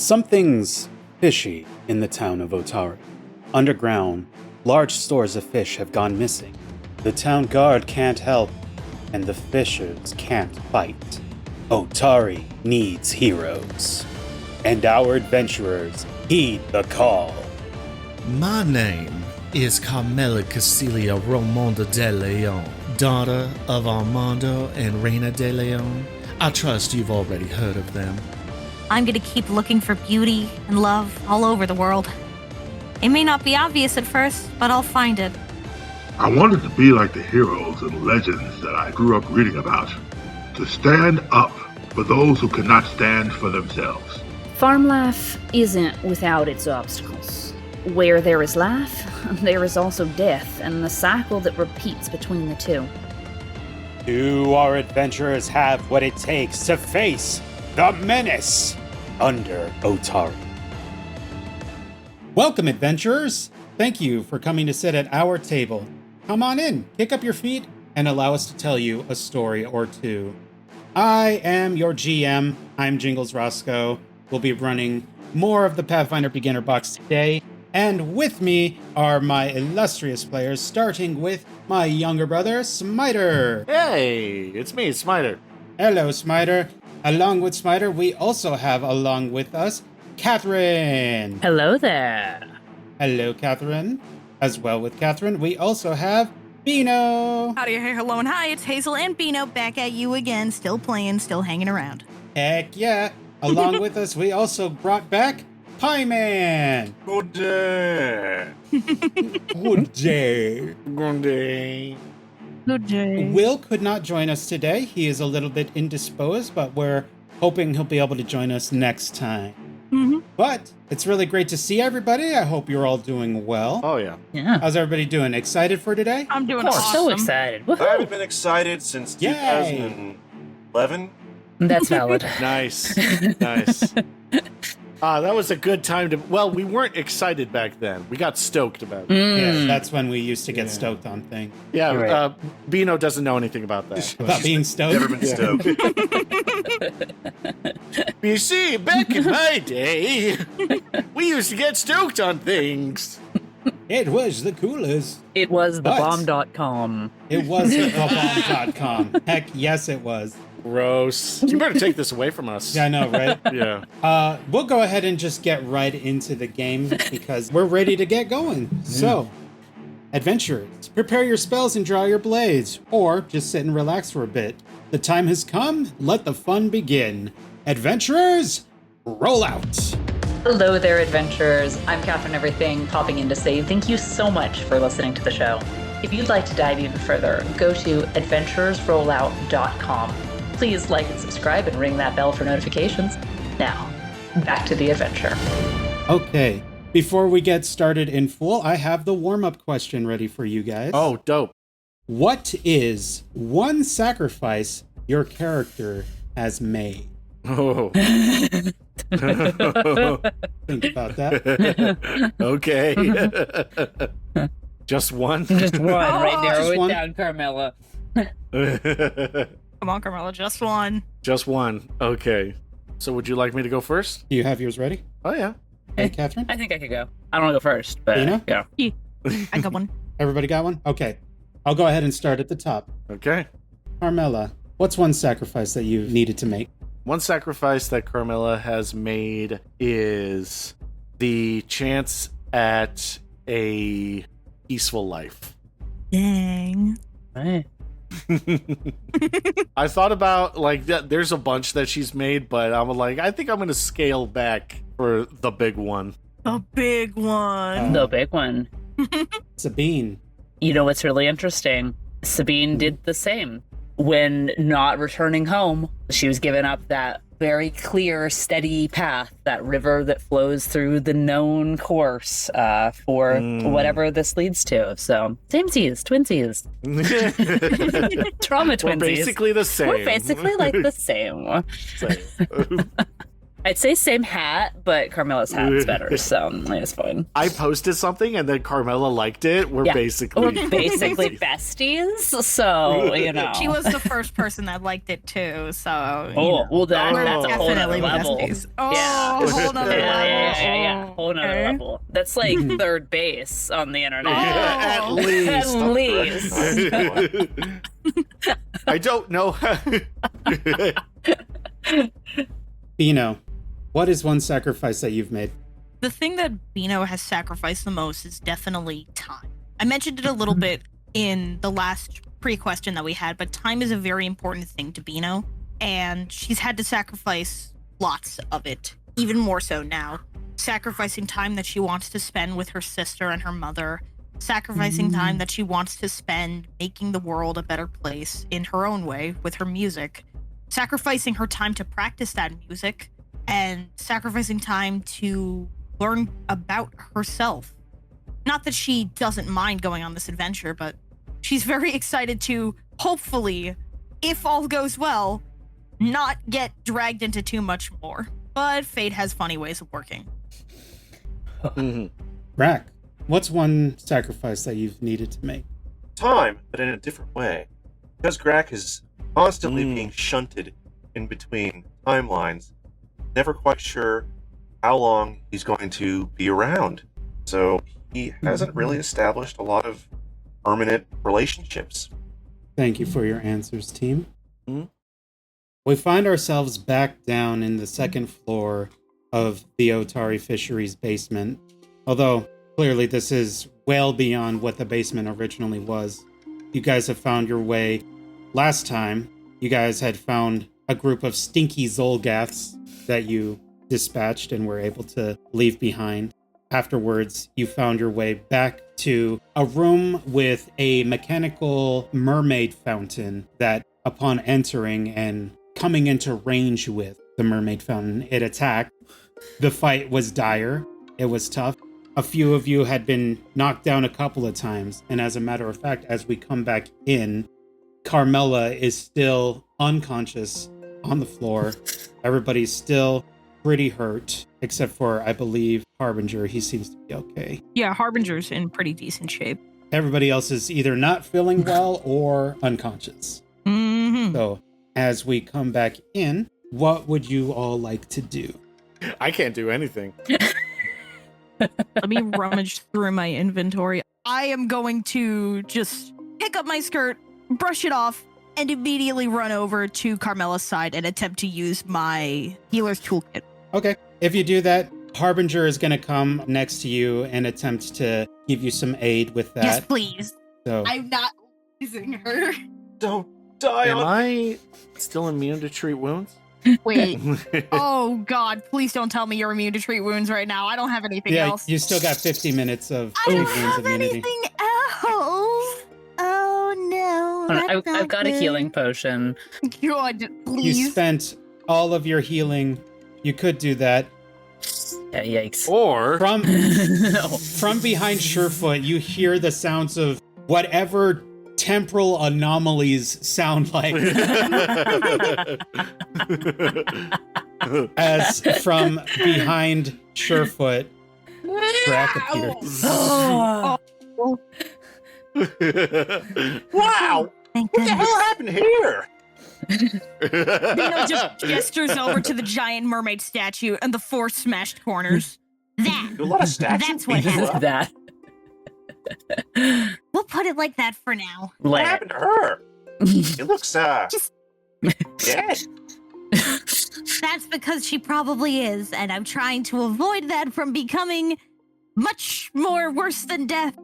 Something's fishy in the town of Otari. Underground, large stores of fish have gone missing. The town guard can't help, and the fishers can't fight. Otari needs heroes, and our adventurers heed the call. My name is Carmella Cecilia Romonda DeLeon, daughter of Armando and Reina DeLeon. I trust you've already heard of them. I'm gonna keep looking for beauty and love all over the world. It may not be obvious at first, but I'll find it. I wanted to be like the heroes and legends that I grew up reading about. To stand up for those who cannot stand for themselves. Farm life isn't without its obstacles. Where there is life, there is also death, and the cycle that repeats between the two. Do our adventurers have what it takes to face the Menace Under Otari? Welcome, adventurers! Thank you for coming to sit at our table. Come on in, kick up your feet, and allow us to tell you a story or two. I am your GM. I'm Jingles Rasco. We'll be running more of the Pathfinder Beginner Box today. And with me are my illustrious players, starting with my younger brother, Smiter. Hey, it's me, Smiter. Hello, Smiter. Along with Smiter, we also have along with us, Katherine. Hello there. Hello, Katherine. As well with Katherine, we also have Beeno. Howdy, hello, and hi, it's Hazel and Beeno back at you again, still playing, still hanging around. Heck yeah. Along with us, we also brought back Pie Man. Good day. Good day. Good day. Good day. Will could not join us today. He is a little bit indisposed, but we're hoping he'll be able to join us next time. Mm-hmm. But it's really great to see everybody. I hope you're all doing well. Oh, yeah. Yeah. How's everybody doing? Excited for today? I'm doing Oh, awesome. so excited. I Woohoo. haven't been excited since Yay. 2011. That's valid. Nice. Nice. That was a good time to... Well, we weren't excited back then. We got stoked about it. Yeah, that's when we used to get stoked on things. Yeah, You're right. Beeno doesn't know anything about that. About being stoked? Never been stoked. You see, back in my day, we used to get stoked on things. It was the coolest. It was But- thebomb.com. It was thebomb.com. Heck, yes, it was. Gross. You better take this away from us. Yeah, I know, right? Yeah. We'll go ahead and just get right into the game because we're ready to get going. So, adventurers, prepare your spells and draw your blades, or just sit and relax for a bit. The time has come. Let the fun begin. Adventurers, roll out. Hello there, adventurers. I'm Katherine Everything, popping in to say thank you so much for listening to the show. If you'd like to dive even further, go to adventurersrollout.com. Please like and subscribe and ring that bell for notifications. Now, back to the adventure. Okay, before we get started in full, I have the warm-up question ready for you guys. Oh, dope. What is one sacrifice your character has made? Oh. Think about that. Okay. Just one? Just one, right? Narrow Just it one. down, Carmella. Come on, Carmella, just one. Just one. Okay. So would you like me to go first? Do you have yours ready? Oh, yeah. Hey, Katherine? I think I could go. I don't want to go first, but Beeno? yeah. I got one. Everybody got one? Okay. I'll go ahead and start at the top. Okay. Carmella, what's one sacrifice that you've needed to make? One sacrifice that Carmella has made is the chance at a peaceful life. Dang. Right. I thought about, like, there's a bunch that she's made, but I'm like, I think I'm going to scale back for the big one. A big one. The big one. Sabine. You know what's really interesting? Sabine did the same. When not returning home, she was given up that very clear, steady path, that river that flows through the known course for whatever this leads to. So, samesies, twinsies. Trauma We're twinsies. basically the same. We're basically like the same. I'd say same hat, but Carmella's hat's better, so it's fine. I posted something and then Carmella liked it. We're Yeah. basically We're basically besties, so, you know. She was the first person that liked it too, so. you Oh, know. well, that's We're a whole definitely nother level. besties. Oh, Yeah. whole nother level. Yeah. Whole nother Okay. level. That's like third base on the internet. at Oh. least. At least. I don't know. Beeno, what is one sacrifice that you've made? The thing that Beeno has sacrificed the most is definitely time. I mentioned it a little bit in the last pre-question that we had, but time is a very important thing to Beeno, and she's had to sacrifice lots of it, even more so now. Sacrificing time that she wants to spend with her sister and her mother, sacrificing time that she wants to spend making the world a better place in her own way with her music, sacrificing her time to practice that music, and sacrificing time to learn about herself. Not that she doesn't mind going on this adventure, but she's very excited to, hopefully, if all goes well, not get dragged into too much more. But fate has funny ways of working. Rack, what's one sacrifice that you've needed to make? Time, but in a different way. Because Grack is constantly being shunted in between timelines, never quite sure how long he's going to be around. So he hasn't really established a lot of permanent relationships. Thank you for your answers, team. Mhm. We find ourselves back down in the second floor of the Otari Fisheries basement. Although, clearly this is well beyond what the basement originally was. You guys have found your way. Last time, you guys had found a group of stinky Zolgaths that you dispatched and were able to leave behind. Afterwards, you found your way back to a room with a mechanical mermaid fountain that, upon entering and coming into range with the mermaid fountain, it attacked. The fight was dire. It was tough. A few of you had been knocked down a couple of times, and as a matter of fact, as we come back in, Carmella is still unconscious on the floor. Everybody's still pretty hurt, except for, I believe, Harbinger. He seems to be okay. Yeah, Harbinger's in pretty decent shape. Everybody else is either not feeling well or unconscious. Mm-hmm. So, as we come back in, what would you all like to do? I can't do anything. Let me rummage through my inventory. I am going to just pick up my skirt, brush it off, and immediately run over to Carmella's side and attempt to use my healer's toolkit. Okay. If you do that, Harbinger is going to come next to you and attempt to give you some aid with that. Yes, please. So, I'm not using her. Don't die Am on I still immune to treat wounds? Wait. Oh, God. Please don't tell me you're immune to treat wounds right now. I don't have anything yeah, else. you still got 50 minutes of I treat don't wounds have immunity. anything else. Oh, no. I've got a healing potion. God, You please. spent all of your healing. You could do that. Yeah, yikes. Or From behind Surefoot, you hear the sounds of whatever temporal anomalies sound like as from behind Surefoot, Drac appears. Oh. Wow! Thank What the goodness. hell happened here? Beeno just gestures over to the giant mermaid statue and the four smashed corners. That. A lot of statues. That's what beat you happened. up. That. We'll put it like that for now. What Like, happened to her? It looks Just- dead. That's because she probably is, and I'm trying to avoid that from becoming much more worse than death.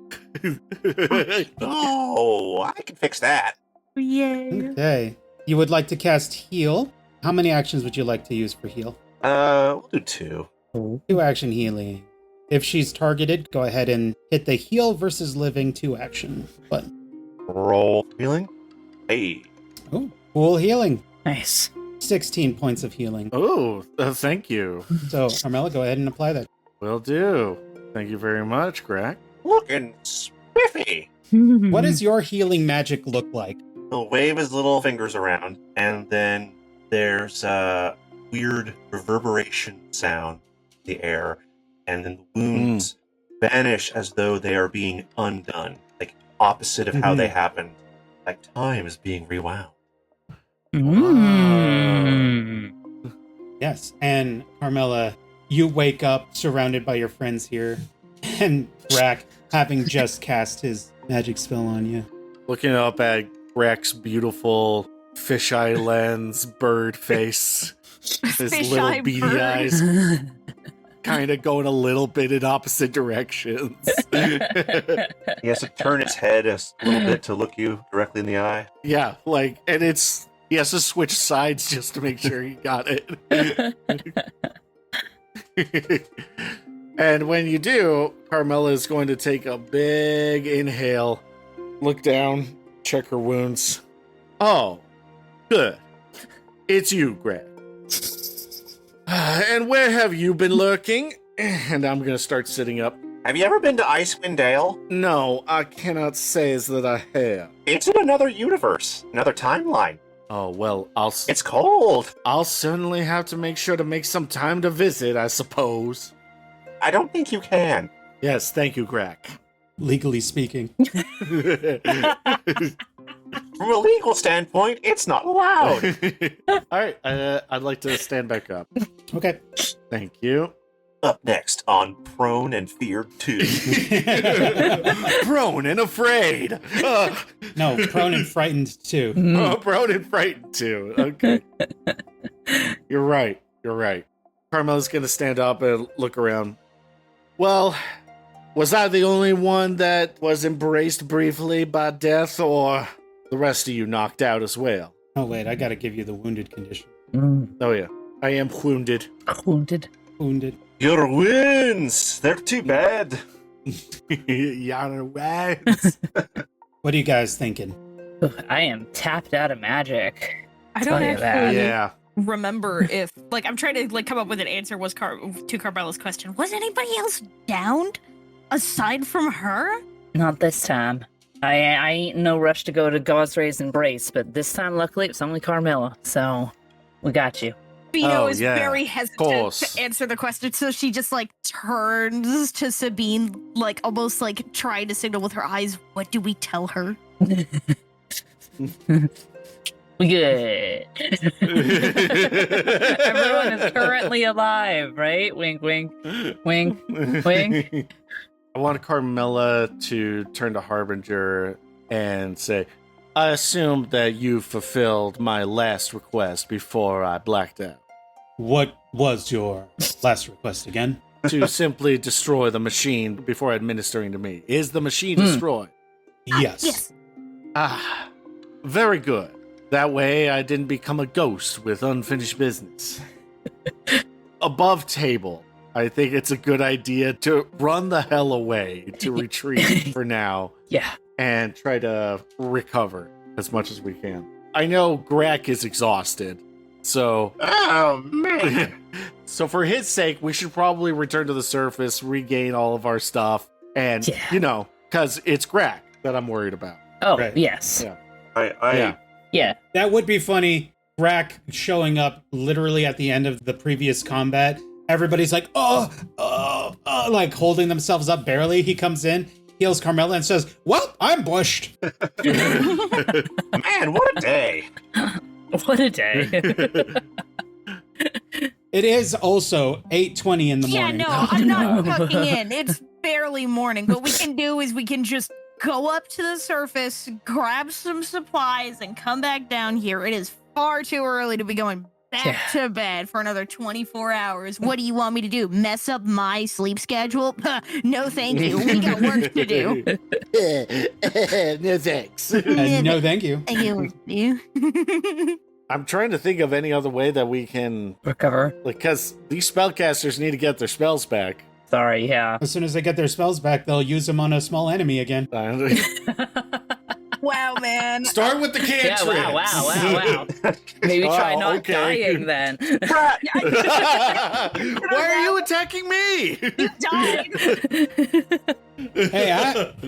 Oh, I can fix that. Yay. Okay. You would like to cast Heal. How many actions would you like to use for Heal? We'll do 2. 2 action healing. If she's targeted, go ahead and hit the Heal versus Living 2 action button. Roll healing. Hey. Oh, full healing. nice. 16 points of healing. Oh, thank you. So, Carmella, go ahead and apply that. Will do. Thank you very much, Grack. Looking spiffy. What does your healing magic look like? He'll wave his little fingers around, and then there's weird reverberation sound in the air, and then the wounds vanish as though they are being undone, like opposite of how they happened, like time is being rewound. Yes, and Carmella, you wake up surrounded by your friends here, and Rack having just cast his magic spell on you. Looking up at Rack's beautiful fisheye lens, bird face, his little Fisheye beady bird. eyes, kind of going a little bit in opposite directions. He has to turn his head a little bit to look you directly in the eye. Yeah, like, and he has to switch sides just to make sure he got it. And when you do, Carmella is going to take a big inhale, look down, check her wounds. Oh, good. It's you, Greg. And where have you been lurking? And I'm going to start sitting up. Have you ever been to Icewind Dale? No, I cannot say that I have. It's in another universe, another timeline. Oh, well, It's cold. I'll certainly have to make sure to make some time to visit, I suppose. I don't think you can. Yes, thank you, Greg. Legally speaking. From a legal standpoint, it's not allowed. All right, I'd like to stand back up. Okay. Thank you. Up next on Prone and Feared 2. Prone and afraid. No, prone and frightened too. Prone and frightened too. Okay. You're right. Carmella's going to stand up and look around. Well, was I the only one that was embraced briefly by death, or the rest of you knocked out as well? Oh, wait, I gotta give you the wounded condition. Oh, yeah. I am wounded. Wounded. Your wins! They're too bad. You're right. What are you guys thinking? I am tapped out of magic. I don't Tell you that. actually Yeah. remember if, like, I'm trying to come up with an answer to Carmella's question. Was anybody else downed aside from her? Not this time. I ain't no rush to go to Gosray's Embrace, but this time, luckily, it's only Carmella, so we got you. Beeno Oh, is yeah, very of hesitant course. to answer the question, so she just like turns to Sabine, like almost like trying to signal with her eyes. What do we tell her? We good. Everyone is currently alive, right? Wink, wink, wink, wink. I want Carmella to turn to Harbinger and say, I assume that you fulfilled my last request before I blacked out. What was your last request again? To simply destroy the machine before administering to me. Is the machine destroyed? Yes. Yes. Ah, very good. That way I didn't become a ghost with unfinished business. Above table, I think it's a good idea to run the hell away, to retreat for now, Yeah. and try to recover as much as we can. I know Greg is exhausted, so... Oh, man. So for his sake, we should probably return to the surface, regain all of our stuff, and, Yeah. because it's Greg that I'm worried about. Oh, Right. yes. Yeah. I Yeah. That would be funny. Rack showing up literally at the end of the previous combat. Everybody's like, like holding themselves up barely. He comes in, heals Carmella, and says, well, I'm bushed. Man, what a day. What a day. It is also 8:20 in the Yeah, morning. no, I'm not tucking in. It's barely morning. What we can do is we can just go up to the surface, grab some supplies, and come back down here. It is far too early to be going back to bed for another 24 hours. What do you want me to do? Mess up my sleep schedule? No, thank you. We got work to do. No thanks. No, thank you. Thank you. I'm trying to think of any other way that we can... Recover. Because these spellcasters need to get their spells back. Sorry, yeah. As soon as they get their spells back, they'll use them on a small enemy again. Wow, man. Start with the cantrips. Yeah, wow. Maybe try Oh, not okay. dying then. Why are you attacking me? You died. Hey,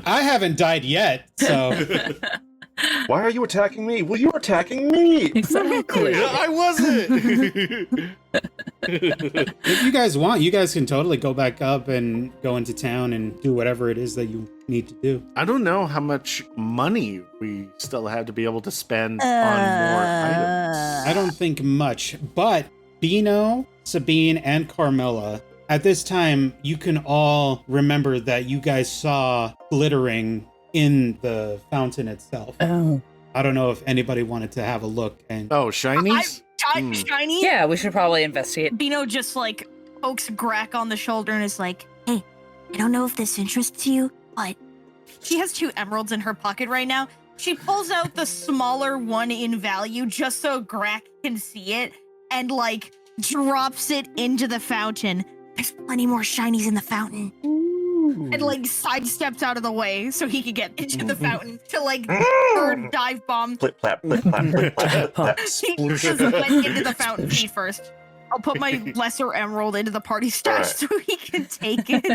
I haven't died yet, so Why are you attacking me? Well, you're attacking me. Exactly. I wasn't. If you guys want, you guys can totally go back up and go into town and do whatever it is that you need to do. I don't know how much money we still have to be able to spend on more items. I don't think much, but Beeno, Sabine, and Carmella, at this time, you can all remember that you guys saw glittering in the fountain itself. Oh. I don't know if anybody wanted to have a look. And Oh, shinies? Shiny? Yeah, we should probably investigate. Beeno just like pokes Grack on the shoulder and is like, hey, I don't know if this interests you, but she has 2 emeralds in her pocket right now. She pulls out the smaller one in value just so Grack can see it and like drops it into the fountain. There's plenty more shinies in the fountain. And like sidesteps out of the way so he could get into the fountain to like third dive bomb. Flip, flap, flip, flap, flip, flap, flip, flap. He just went into the fountain feet first. I'll put my lesser emerald into the party stash Alright. so he can take it.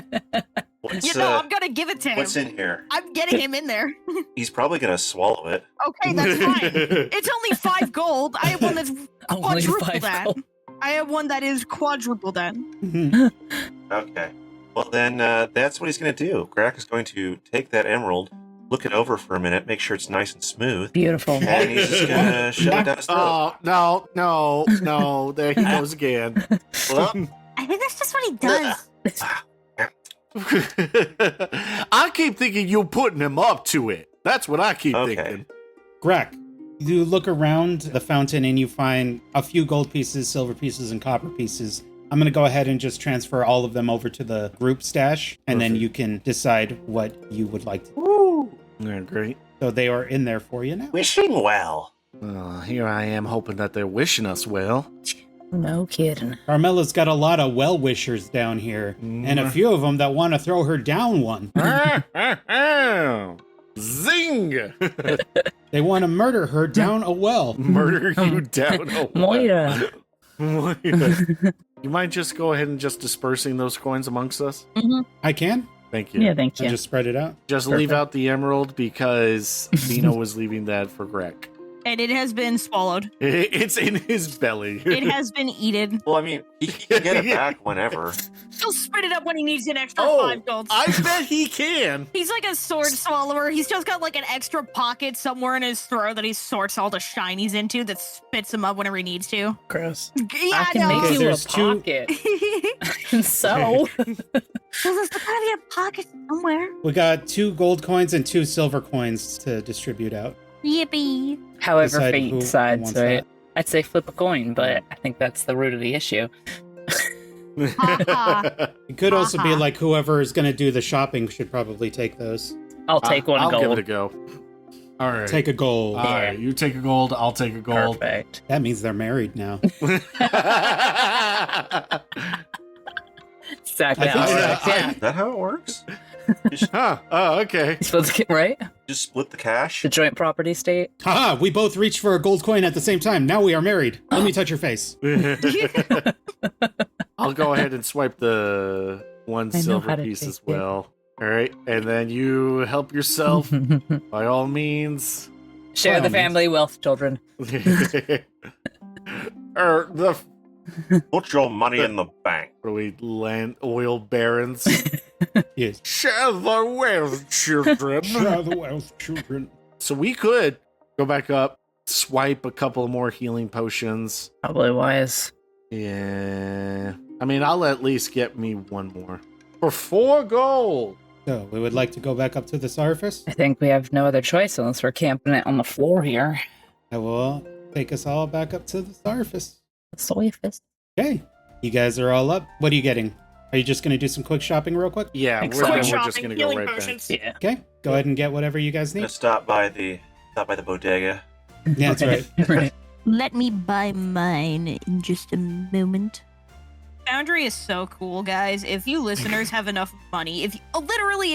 I'm gonna give it to him. What's in here? I'm getting him in there. He's probably gonna swallow it. Okay, that's fine. It's only 5 gold. I have one that's Only quadruple 5 that. gold. I have one that is quadruple that. Okay. Well, then that's what he's going to do. Grack is going to take that emerald, look it over for a minute, make sure it's nice and smooth, Beautiful. and he's just going to shove it down his throat. Oh, no. There he goes again. Well, I think that's just what he does. I keep thinking you're putting him up to it. That's what I keep thinking. Grack, you look around the fountain and you find a few gold pieces, silver pieces, and copper pieces. I'm going to go ahead and just transfer all of them over to the group stash, and then you can decide what you would like to do. Woo! Yeah, great. So they are in there for you now. wishing well. Here I am hoping that they're wishing us well. No kidding. Carmella's got a lot of well-wishers down here, and a few of them that want to throw her down one. Zing! They want to murder her down a well. Murder you down a well. Moira. Moira. You mind just go ahead and just dispersing those coins amongst us? I can. Thank you. Yeah, thank I you. just spread it out. Just Perfect. leave out the emerald because Beeno was leaving that for Greg. And it has been swallowed. It's in his belly. It has been eaten. Well, I mean, he can get it back whenever. He'll spit it up when he needs an extra Oh, 5 golds. I bet he can. He's like a sword swallower. He's just got like an extra pocket somewhere in his throat that he sorts all the shinies into that spits them up whenever he needs to. Gross. Yeah, I can no. make you a There's two- pocket. So, There's gotta be a pocket somewhere. We got 2 gold coins and 2 silver coins to distribute out. Yippee. however Decide fate who decides, wants right? that. I'd say flip a coin, but I think that's the root of the issue. It could also be like whoever is going to do the shopping should probably take those. I'll take one I'll gold. give it a go. All right. Take a gold. All right. You take a gold. I'll take a gold. Perfect. That means they're married now. Exactly I how think it so. works, yeah. Is that how it works? Huh. Oh, okay. You're supposed to get right? Just split the cash? The joint property state? Haha, we both reached for a gold coin at the same time. Now we are married. Let me touch your face. I'll go ahead and swipe the one I know silver how to piece take as well. All right. And then you help yourself by all means. Share the Well, family wealth, children. Or the Put your money in the bank. are we land oil barons? Yes. Share the wealth, children. Share the wealth, children. So we could go back up, swipe a couple more healing potions. Probably wise. Yeah. I mean, I'll at least get me one more. For 4 gold. So we would like to go back up to the surface. I think we have no other choice unless we're camping it on the floor here. I will take us all back up to the surface. Soy fist. Okay. You guys are all up. What are you getting? Are you just going to do some quick shopping real quick? Yeah, Thanks, we're, Quick then we're just shopping, going to go healing right potions. Yeah. Okay. Go ahead and get whatever you guys I'm need. gonna stop by the bodega. Yeah, that's right. Right. Let me buy mine in just a moment. Foundry is so cool, guys. If you listeners have enough money, if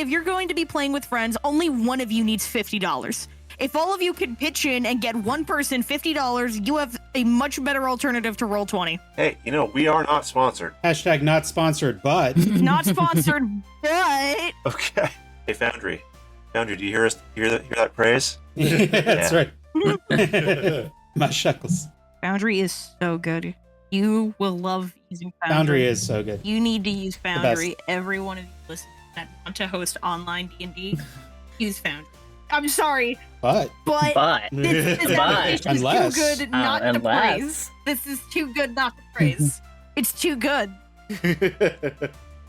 you're going to be playing with friends, only one of you needs $50. If all of you can pitch in and get one person $50, you have a much better alternative to Roll20. Hey, we are not sponsored. Hashtag not sponsored, but Not sponsored, but Okay. Hey, Foundry. Foundry, do you hear that praise? That's right. My shekels. Foundry is so good. You will love using Foundry. Foundry is so good. You need to use Foundry. Every one of you listening that want to host online D&D, use Foundry. I'm sorry, But but this application is Unless- too good not to unless- praise. This is too good not to praise. It's too good.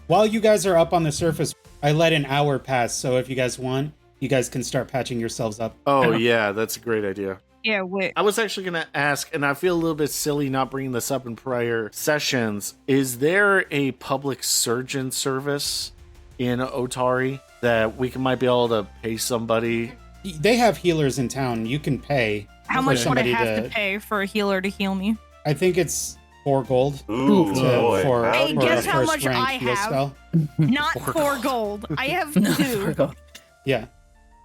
while you guys are up on the surface, I let an hour pass. So if you guys want, you guys can start patching yourselves up. Oh, yeah, that's a great idea. Yeah, wait. I was actually going to ask, and I feel a little bit silly not bringing this up in prior sessions. Is there a public surgeon service in Otari that might be able to pay somebody? They have healers in town. You can pay. How for much would I somebody have to pay for a healer to heal me? I think it's 4 gold. Ooh, boy. for Hey, for guess a how first much rank I heal have? spell. Not 4 gold. I have 2. Yeah.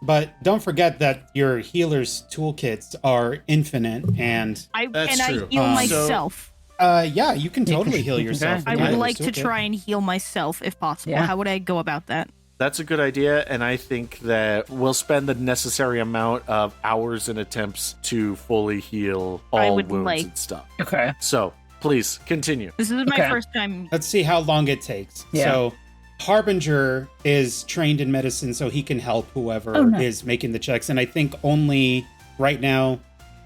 But don't forget that your healer's toolkits are infinite, and I That's true. heal So- myself. yeah, you can totally heal yourself. I with would your like to healer's toolkit. try and heal myself if possible. Yeah. How would I go about that? That's a good idea, and I think that we'll spend the necessary amount of hours and attempts to fully heal I all would wounds like- and stuff. Okay. So, please, continue. This is my Okay. first time. Let's see how long it takes. Yeah. So, Harbinger is trained in medicine, so he can help whoever Oh, nice. is making the checks. And I think only right now,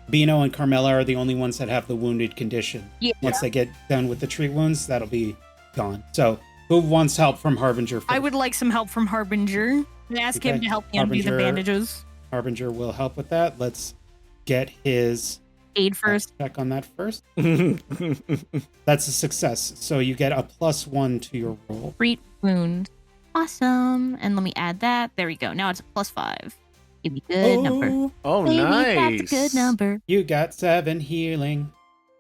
Beeno and Carmella are the only ones that have the wounded condition. Yeah. Once they get done with the treat wounds, that'll be gone. So, who wants help from Harbinger first? I would like some help from Harbinger. I ask him Okay. to help me undo the Harbinger. bandages. Harbinger will help with that. Let's get his Aid first. check on that first. That's a success. So you get a +1 to your roll. Treat wound. Awesome. And let me add that. There we go. Now it's a +5. Give me a good number. Oh, Baby, nice. that's a good number. You got 7 healing.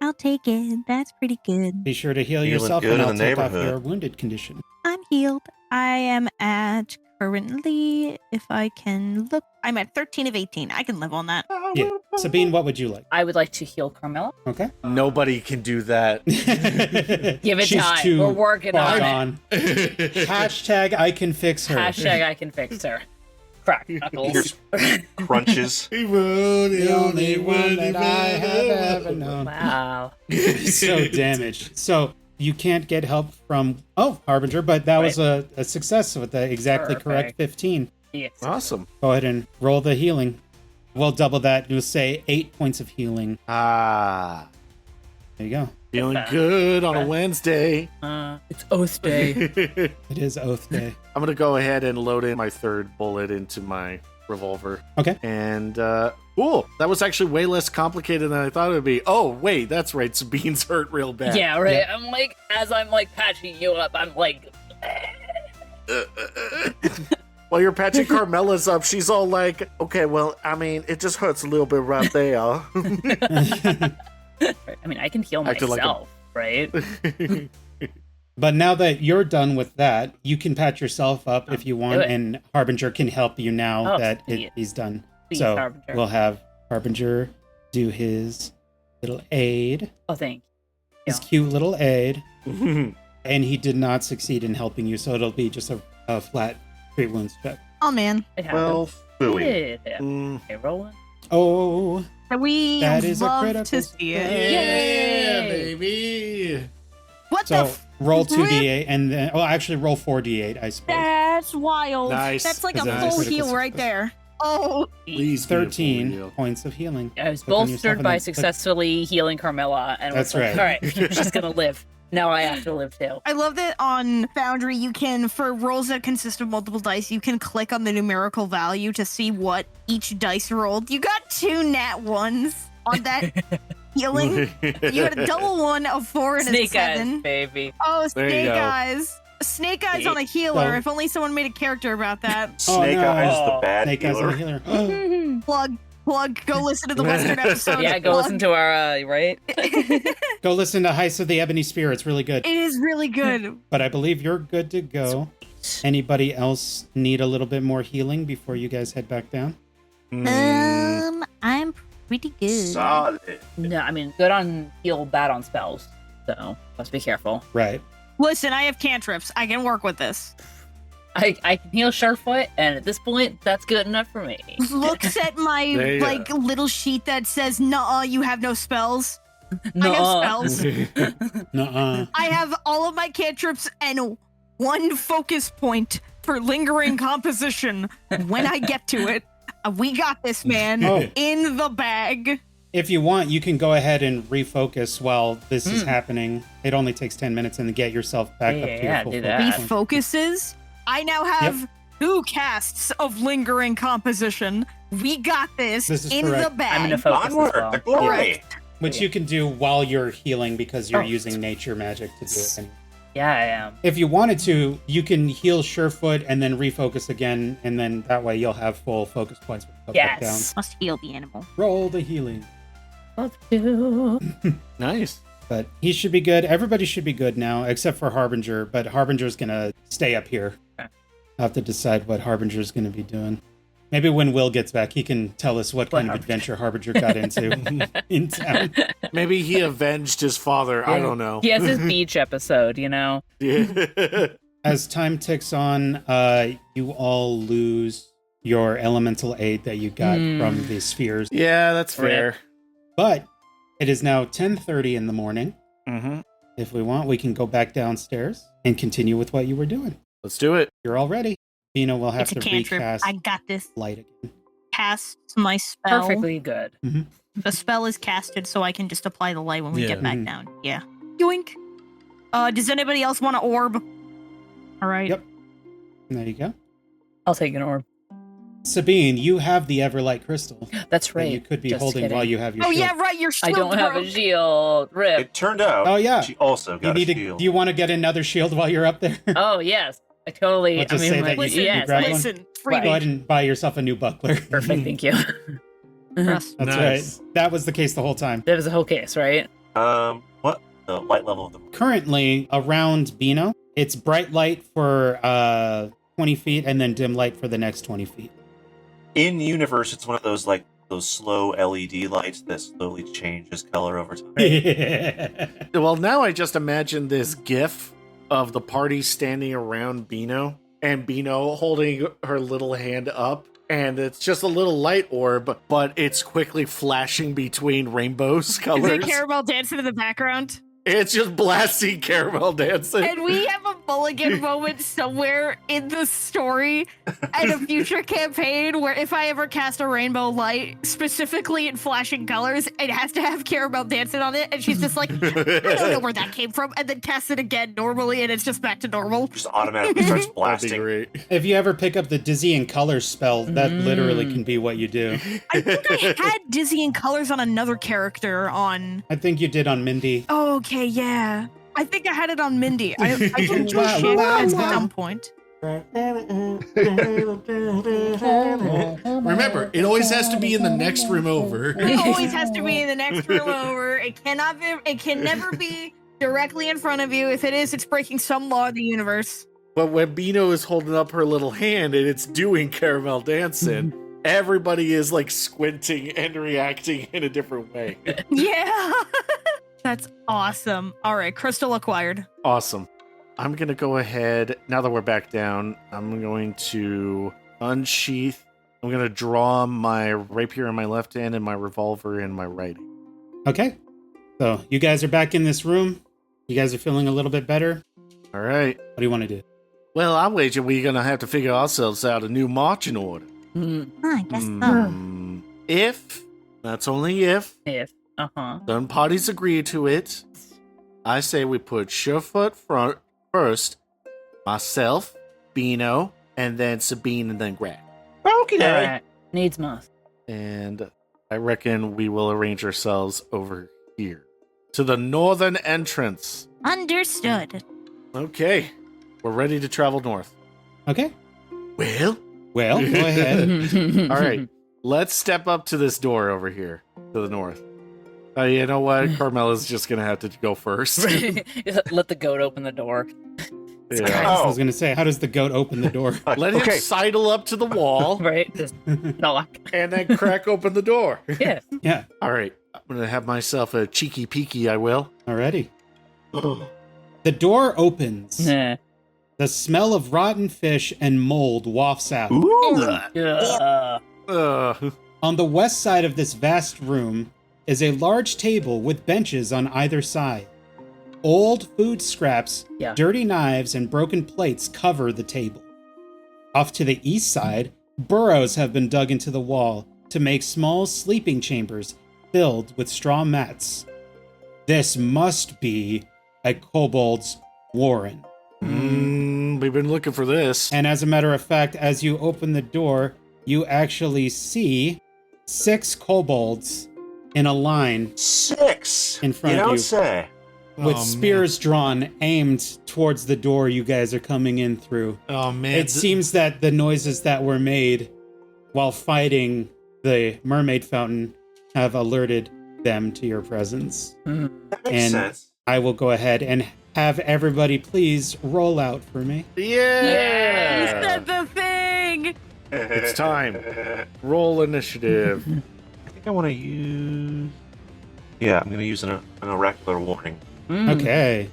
I'll take it. That's pretty good. Be sure to heal Feeling yourself, good and in I'll the take off neighborhood. your wounded condition. I'm healed. I am at currently, if I can look, I'm at 13 of 18. I can live on that. Yeah. Sabine, what would you like? I would like to heal Carmella. Okay. Nobody can do that. Give it She's time. too We're working far on it. gone. Hashtag I can fix her. Hashtag I can fix her. Crack knuckles. Here's crunches. The only one that I have ever known. Wow. So damaged. So you can't get help from Harbinger, but that was a success with the exactly correct Perfect. 15. Yes. Awesome. Go ahead and roll the healing. We'll double that. You'll say 8 points of healing. Ah, There you go. feeling good on a Wednesday. It's Oath Day. It is Oath Day. I'm gonna go ahead and load in my 3rd bullet into my revolver. Okay. And cool. That was actually way less complicated than I thought it would be. Oh wait, that's right. Sabine's hurt real bad. Yeah, right. I'm like, as I'm like patching you up, I'm like, While you're patching Carmella's up, she's all like, "Okay, well, I mean, it just hurts a little bit right there." I mean, I can heal Acted like a- myself, right? But now that you're done with that, you can patch yourself up if you want, do it. and Harbinger can help you now Oh, that sweet. he's done. Sweet, So Harbinger. we'll have Harbinger do his little aid, Oh, thank his cute little aid, and he did not succeed in helping you, so it'll be just a flat treat wounds check. Oh, man. It Well, happens. phooey. Yeah. Mm, Okay, rolling. Oh, We That is a love critical to see it. Yay! baby. What so the roll rip? 2d8, and then actually roll 4d8, I suppose. That's wild. Nice. That's like a Nice. full Critical heal right success. there. Oh, Please be a full 13 heal. points of healing. I was Click on yourself bolstered and by then click- successfully healing Carmella, and That's was like, right. all right, she's gonna live. Now I have to live too. I love that on Foundry you can, for rolls that consist of multiple dice, you can click on the numerical value to see what each dice rolled. You got 2 nat 1s on that healing. You got a double 1, a 4, and Snake a 7. eyes, baby. Oh, There you Snake go. Eyes. Snake Eyes on a healer. So- If only someone made a character about that. Snake no. Eyes, the bad Snake Eyes on healer. the healer. Plug. Go listen to the Western episode. Yeah, go listen to our right. Go listen to Heist of the Ebony Spear. It's really good. It is really good. But I believe you're good to go. Anybody else need a little bit more healing before you guys head back down? I'm pretty good. Solid. No, I mean, good on heal, bad on spells. So let's be careful. Right. Listen, I have cantrips. I can work with this. I can heal Surefoot, and at this point, that's good enough for me. Looks at my There you go. little sheet that says, "Nuh-uh, you have no spells." No, I have spells. Nuh-uh. I have all of my cantrips and one focus point for lingering composition. When I get to it, we got this, man. Oh. In the bag. If you want, you can go ahead and refocus while this is happening. It only takes 10 minutes and get yourself back up to your Yeah, full do focus that. point. Refocuses. I now have 2 casts of lingering composition. We got this, This is in correct. the bag. I'm gonna focus as Onward, well. the glory. Which you can do while you're healing because you're Oh. using nature magic to do it. Anyway. Yeah, I am. If you wanted to, you can heal Surefoot and then refocus again, and then that way you'll have full focus points. When you go back down. Yes. Must heal the animal. Roll the healing. Love to. Nice. But he should be good. Everybody should be good now, except for Harbinger. But Harbinger's gonna stay up here. Okay. I'll have to decide what Harbinger's gonna be doing. Maybe when Will gets back, he can tell us what kind of adventure Harbinger got into in town. Maybe he avenged his father. I don't know. He has his beach episode, you know? Yeah. As time ticks on, you all lose your elemental aid that you got from the spheres. Yeah, that's fair. But it is now 10:30 in the morning. Mm-hmm. If we want, we can go back downstairs and continue with what you were doing. Let's do it. You're all ready. Beeno will have It's a to cantrip. recast I got this. light again. Cast my spell. Perfectly good. The spell is casted, so I can just apply the light when we Yeah. get back Mhm. down. Yeah. Yoink. Does anybody else want an orb? All right. Yep. There you go. I'll take an orb. Sabine, you have the Everlight crystal That's that right. you could be Just holding kidding. while you have your Oh shield. yeah, right. Your I shield don't have a broke. shield. Rip. It turned out Oh, yeah. she also You got need a to. shield. Do you want to get another shield while you're up there? Oh, yes. I totally. I'll just say that you- you yes. grab one. Listen, Go ahead and buy yourself a new buckler. Perfect. Thank you. Trust. That's Nice. right. That was the case the whole time. That was a whole case, right? What the light level of the Currently, around Beeno, it's bright light for 20 feet and then dim light for the next 20 feet. in universe? It's one of those like those slow LED lights that slowly changes color over time. Well, now I just imagine this gif of the party standing around Beeno and Beeno holding her little hand up. And it's just a little light orb, but it's quickly flashing between rainbows Is colors. it Caramel dancing in the background? It's just blasting caramel dancing. And we have a mulligan moment somewhere in the story and a future campaign where if I ever cast a rainbow light, specifically in flashing colors, it has to have Caramel dancing on it. And she's just like, I don't know where that came from. And then casts it again normally, and it's just back to normal. Just automatically starts That'd be blasting. great. If you ever pick up the Dizzying Colors spell, that literally can be what you do. I think I had dizzying colors on another character on. I think you did on Mindy. Oh, okay, yeah. I think I had it on Mindy. I can do Wow, shit wow, at wow. some point. Remember, it always has to be in the next room over. It always has to be in the next room over. It cannot be. It can never be directly in front of you. If it is, it's breaking some law of the universe. But when Beeno is holding up her little hand and it's doing caramel dancing, everybody is like squinting and reacting in a different way. Yeah, that's awesome. All right, crystal acquired. Awesome. I'm going to go ahead, now that we're back down, I'm going to unsheath. I'm going to draw my rapier in my left hand and my revolver in my right hand. Okay. So you guys are back in this room. You guys are feeling a little bit better. All right. What do you want to do? Well, I wager we're going to have to figure ourselves out a new marching order. I guess If, that's only if, If. certain parties agree to it, I say we put Surefoot first, myself, Beeno, and then Sabine, and then Greg. Okay. All right. Needs must. And I reckon we will arrange ourselves over here to the northern entrance. Understood. Okay, we're ready to travel north. Okay. Well, Well, go ahead. all right, let's step up to this door over here to the north. You know what? Carmella's just gonna have to go first. Let the goat open the door. Yeah. I was going to say, how does the goat open the door? Let him sidle up to the wall Right? Just knock. and then crack open the door. Yeah. Yeah. All right, I'm gonna have myself a cheeky peeky. I will. Alrighty. The door opens. Nah. The smell of rotten fish and mold wafts out. Yeah. On the west side of this vast room is a large table with benches on either side. Old food scraps, Yeah. dirty knives, and broken plates cover the table. Off to the east side, burrows have been dug into the wall to make small sleeping chambers filled with straw mats. This must be a kobold's warren. We've been looking for this. And as a matter of fact, as you open the door, you actually see 6 kobolds in a line 6 in front you of don't you. say. with spears drawn, aimed towards the door you guys are coming in through. Oh man! It seems that the noises that were made while fighting the mermaid fountain have alerted them to your presence. That makes And sense. I will go ahead and have everybody please roll out for me. Yeah! You said the thing. It's time. Roll initiative. I think I want to use. Yeah, I'm going to use an oracular warning. Okay.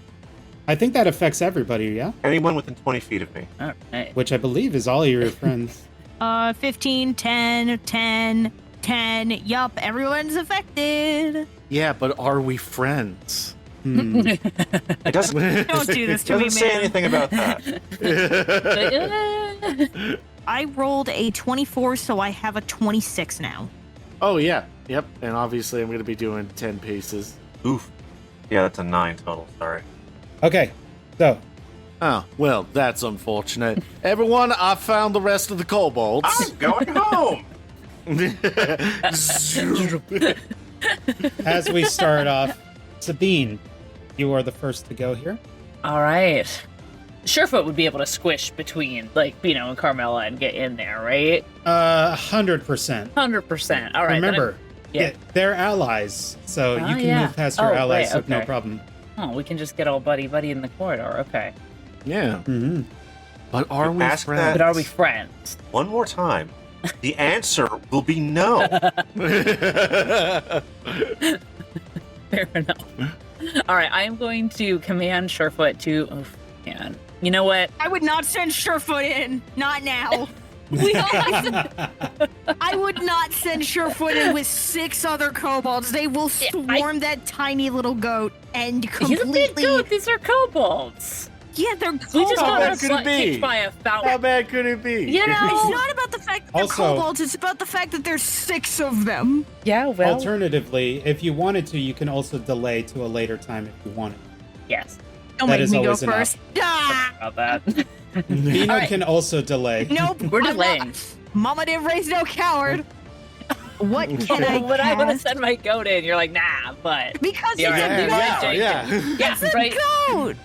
I think that affects everybody, yeah? Anyone within 20 feet of me. All right. Which I believe is all your friends. 15, 10, 10, 10. Yup, everyone's affected. Yeah, but are we friends? It doesn't, Don't do this to me, doesn't say man. anything about that. I rolled a 24, so I have a 26 now. Oh yeah, yep. And obviously, I'm going to be doing 10 paces. Oof. Yeah, that's a 9 total. Sorry. Okay, so Oh well, that's unfortunate. Everyone, I found the rest of the kobolds. I'm going home. as we start off, Sabine, you are the first to go here. All right. Surefoot would be able to squish between, like, Beeno and Carmella and get in there, right? 100%. 100%. All right. Remember, yeah. they're allies, so you can move past your allies with no problem. Oh, we can just get all buddy-buddy in the corridor. Okay. Yeah. Mm-hmm. But are we Ask friends? that. But are we friends? One more time. The answer will be no. Fair enough. All right. I am going to command Surefoot to... Oh, man. You know what? I would not send Surefoot in. Not now. I would not send Surefoot in with 6 other kobolds. They will swarm that tiny little goat and He's a big completely. goat. These are kobolds. Yeah, they're kobolds. We just got bad our could it butt be? kicked by a fountain. How bad could it be? You know? It's not about the fact that they're Also- kobolds. It's about the fact that there's 6 of them. Yeah, well, Alternatively, if you wanted to, you can also delay to a later time if you wanted. yes. Don't That make is me go always an first. Ah! About that. Beeno All right. can also delay. Nope. We're I'm delaying. not. Mama didn't raise no coward. What can I When I want to cast? send my goat in, you're like, nah, but. Because Yeah, it's right. a goat. Yeah. It's a right. goat.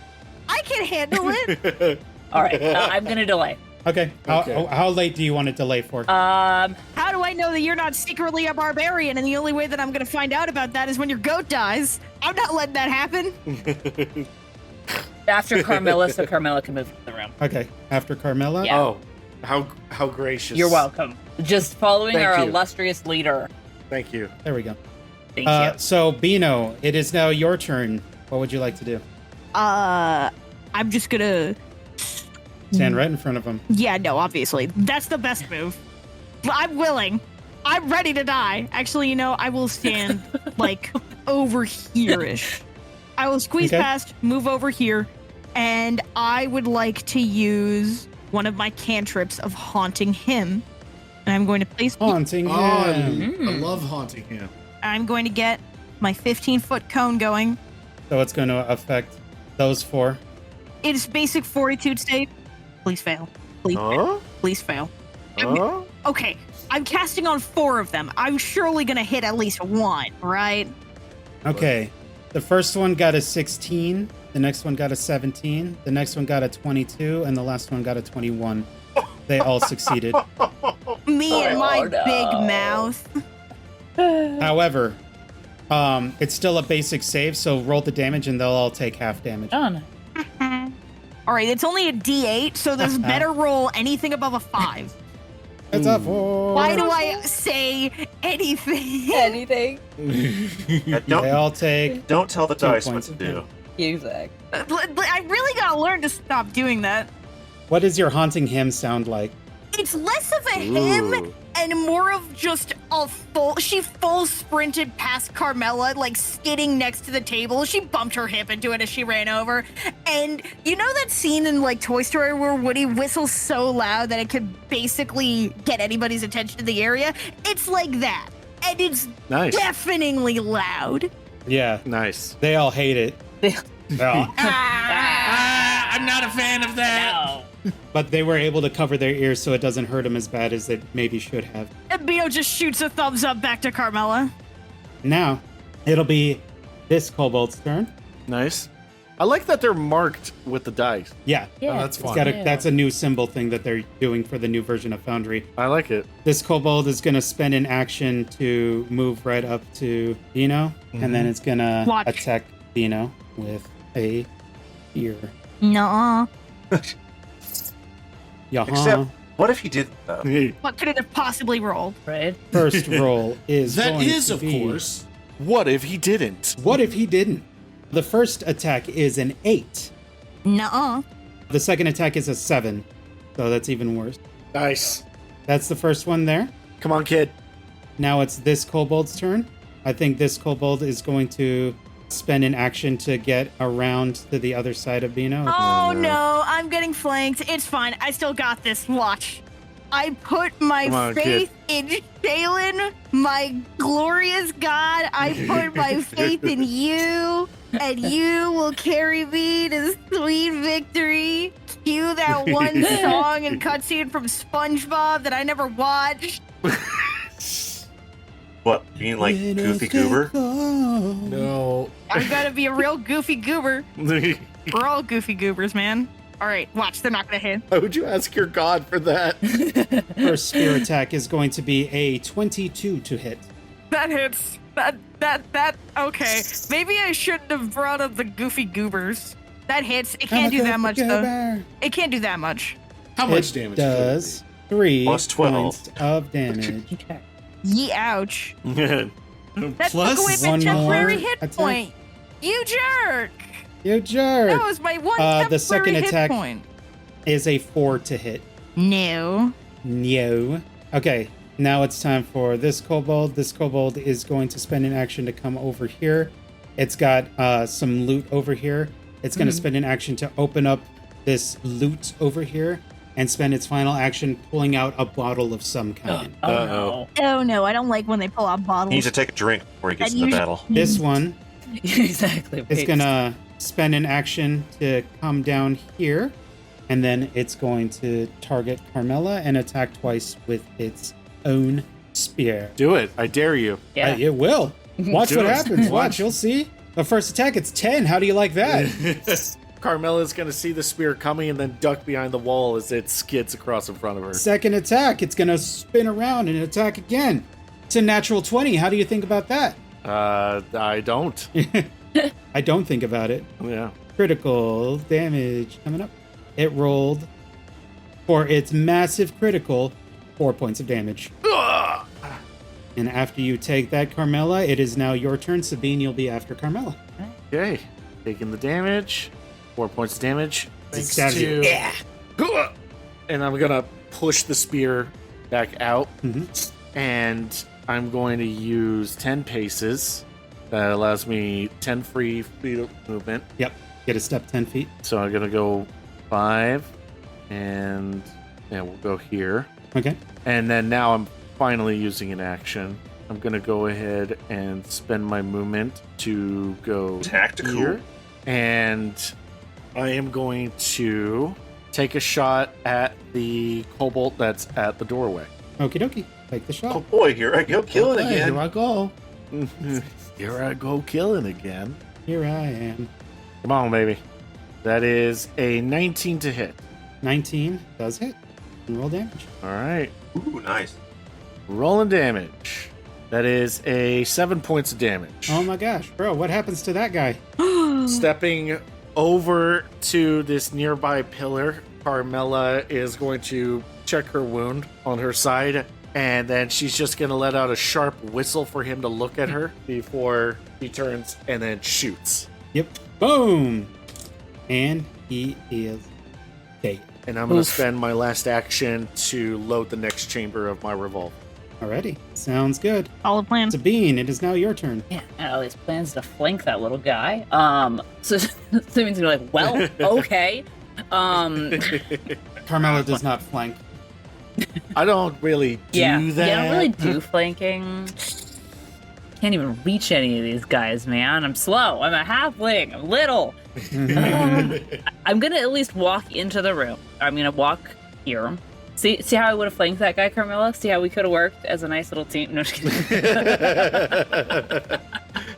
I can handle it. All right, I'm going to delay. Okay. Okay. How late do you want to delay for? How do I know that you're not secretly a barbarian? And the only way that I'm going to find out about that is when your goat dies. I'm not letting that happen. After Carmella, so Carmella can move to the room. Okay. After Carmella? Yeah. Oh, how gracious. You're welcome. Just following Thank our you. illustrious leader. Thank you. There we go. Thank you. So, Beeno, it is now your turn. What would you like to do? I'm just going to... Stand right in front of him. Yeah, no, obviously. That's the best move. But I'm willing. I'm ready to die. Actually, you know, I will stand, like, over here-ish. I will squeeze Okay. past, move over here, and I would like to use one of my cantrips of haunting him. And I'm going to place... Haunting him. I love haunting him. I'm going to get my 15-foot cone going. So it's going to affect those 4. It's basic fortitude save. Please fail. Please fail. Please fail. Okay, I'm casting on 4 of them. I'm surely going to hit at least 1, right? Okay. The first one got a 16. The next one got a 17. The next one got a 22. And the last one got a 21. They all succeeded. Me and my no. big mouth. However, it's still a basic save, so roll the damage and they'll all take half damage. Oh, no. All right, it's only a D8, so there's better roll anything above a 5. It's a 4. Why do I say anything? Anything? Yeah, They all take... don't tell the 2 dice what points to of do. Exact. I really gotta learn to stop doing that. What does your haunting hymn sound like? It's less of a hymn and more of just a she full sprinted past Carmella, like skidding next to the table. She bumped her hip into it as she ran over. And you know that scene in like Toy Story where Woody whistles so loud that it could basically get anybody's attention in the area? It's like that. And it's deafeningly loud. Yeah. Nice. They all hate it. I'm not a fan of that. But they were able to cover their ears so it doesn't hurt them as bad as it maybe should have. And Beeno just shoots a thumbs up back to Carmella. Now, it'll be this kobold's turn. Nice. I like that they're marked with the dice. Yeah. Oh, that's fun. That's a new symbol thing that they're doing for the new version of Foundry. I like it. This kobold is going to spend an action to move right up to Beeno, and then it's going to attack Beeno with a spear. No. Except, what if he didn't, though? What could it have possibly rolled? Right? First roll is That going is, to of be- course. What if he didn't? What if he didn't? The first attack is an 8. Nuh-uh. The second attack is a 7. So that's even worse. Nice. That's the first one there. Come on, kid. Now it's this kobold's turn. I think this kobold is going to spend an action to get around to the other side of Beeno. Oh no, I'm getting flanked. It's fine. I still got this. Watch. I put my faith in Shaylin, my glorious God. I put my faith in you, and you will carry me to sweet victory. Cue that one song and cutscene from SpongeBob that I never watched. What, being like Goofy Goober? No. I'm gonna be a real goofy goober. We're all goofy goobers, man. All right, watch. They're not gonna hit. Why would you ask your god for that? First spear attack is going to be a 22 to hit. That hits. That. Okay. Maybe I shouldn't have brought up the goofy goobers. That hits. It can't do that much, though. It can't do that much. How much damage? Does 3 Plus 12. points of damage. Okay. Yee, ouch. That Plus took away my one temporary more hit attack. point. You jerk. You jerk! That was my one temporary the second hit attack point. is a 4 to hit. No. No. Okay, now it's time for this kobold. This kobold is going to spend an action to come over here. It's got some loot over here. It's going to spend an action to open up this loot over here and spend its final action pulling out a bottle of some kind. No. Oh no, I don't like when they pull out bottles. He needs to take a drink before he gets And in the you- battle. This one Exactly. is going to spend an action to come down here, and then it's going to target Carmella and attack twice with its own spear. Do it. I dare you. Yeah. It will. Watch Do what it. happens. Watch, you'll see. The first attack, it's 10. How do you like that? Carmella's going to see the spear coming and then duck behind the wall as it skids across in front of her. Second attack, it's going to spin around and attack again. It's a natural 20. How do you think about that? I don't. I don't think about it. Yeah. Critical damage coming up. It rolled for its massive critical 4 points of damage. And after you take that, Carmella, it is now your turn. Sabine, you'll be after Carmella. Okay. Taking the damage. 4 points of damage. It stabs you. And I'm going to push the spear back out. Mhm. And I'm going to use 10 paces. That allows me 10 free feet of movement. Yep. Get a step 10 feet. So I'm going to go 5. And yeah, we'll go here. Okay. And then now I'm finally using an action. I'm going to go ahead and spend my movement to go Tactical. here. And I am going to take a shot at the kobold that's at the doorway. Okie dokie. Take the Oh shot. boy, here I go killing Hey, again. here I go. Here I go killing again. Here I am. Come on, baby. That is a 19 to hit. 19 does hit. And roll damage. All right. Ooh, nice. Rolling damage. That is a 7 points of damage. Oh my gosh, bro, what happens to that guy? Stepping over to this nearby pillar, Carmella is going to check her wound on her side, and then she's just going to let out a sharp whistle for him to look at her before he turns and then shoots. Yep. Boom. And he is dead. And I'm going to Oof. spend my last action to load the next chamber of my revolver. Alrighty, sounds good. Solid plan. Sabine, it is now your turn. Yeah, I had all these plans to flank that little guy. So Sabine's gonna be like, well, okay. Carmella does not flank. I don't really do Yeah, that. I don't really do flanking. Can't even reach any of these guys, man. I'm slow. I'm a halfling. I'm little. I'm gonna at least walk into the room. I'm gonna walk here. See how I would have flanked that guy, Carmella? See how we could have worked as a nice little team? No, just kidding.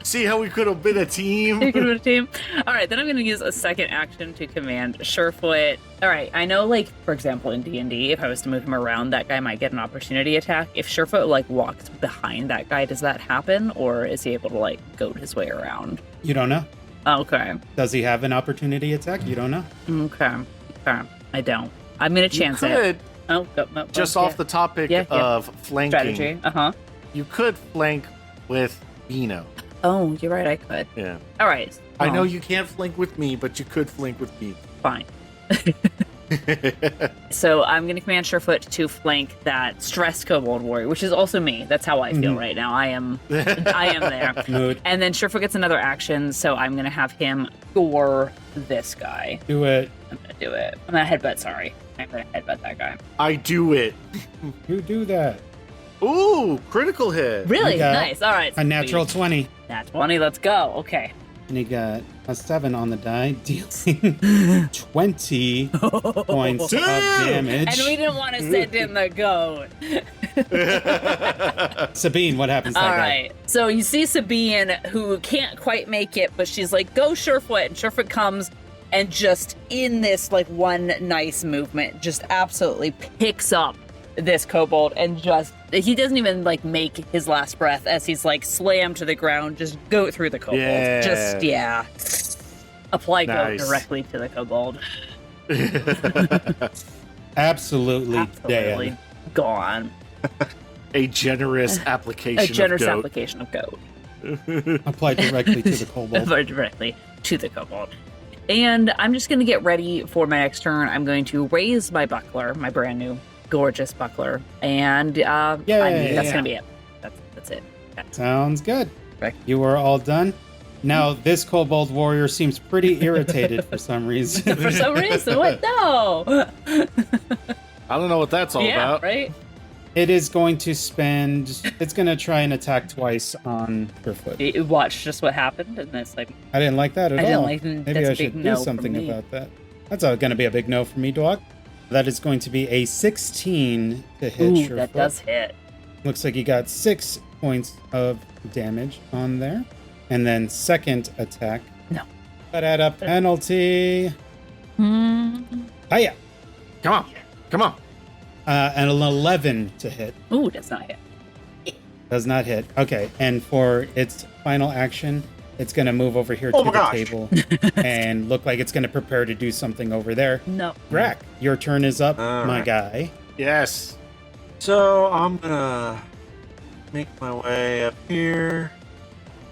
See how we could have been a team? We could have been a team. All right, then I'm going to use a second action to command Surefoot. All right, I know, like, for example, in D&D, if I was to move him around, that guy might get an opportunity attack. If Surefoot, like, walks behind that guy, does that happen? Or is he able to, like, goad his way around? You don't know? Okay. Does he have an opportunity attack? You don't know? Okay. I don't. I'm going to chance it. Oh, no, Just off the topic of flanking, strategy. Uh-huh. you could flank with Beeno. Oh, you're right, I could. Yeah. All right. I know you can't flank with me, but you could flank with me. Fine. So I'm going to command Surefoot to flank that stressed kobold warrior, which is also me. That's how I feel right now. I am there. Mood. And then Surefoot gets another action, so I'm going to have him gore this guy. Do it. I'm going to do it. I'm going to headbutt, sorry. I'm going to headbutt that guy. I do it. You do that. Ooh, critical hit. Really? You got Nice. All right. A natural sweet. 20. Nat 20, let's go. Okay. And you got a 7 on the die, dealing 20 points of damage. And we didn't want to send in the goat. Sabine, what happens to that All guy? right. So you see Sabine, who can't quite make it, but she's like, go Surefoot. And Surefoot comes and just in this like one nice movement, just absolutely picks up this kobold and just, he doesn't even like make his last breath as he's like slammed to the ground, just go through the kobold. Yeah. Just, apply goat Nice. directly to the kobold. Absolutely Absolutely dead. gone. A generous application A generous of goat. application of goat. Applied directly to the kobold. Directly to the kobold. And I'm just going to get ready for my next turn. I'm going to raise my buckler, my brand new gorgeous buckler, and that's going to be it. That's it. Okay. Sounds good. Right. You are all done. Now, this kobold warrior seems pretty irritated for some reason. For some reason, what? No. I don't know what that's all about. Right? It is going to spend... It's going to try and attack twice on her foot. Watch just what happened, and it's like, I didn't like that at I all. didn't like Maybe that's I a big should no do for something me. about that. That's going to be a big no for me, dog. That is going to be a 16 to hit ooh, Surefoot. that does hit. Looks like you got 6 points of damage on there. And then second attack. No. But at a penalty. Hiya! Come on. And an 11 to hit. Ooh, does not hit. Does not hit. Okay, and for its final action, it's going to move over here Oh to my the gosh. table and look like it's going to prepare to do something over there. No. Grack, your turn is up, All my right. guy. Yes. So I'm gonna make my way up here,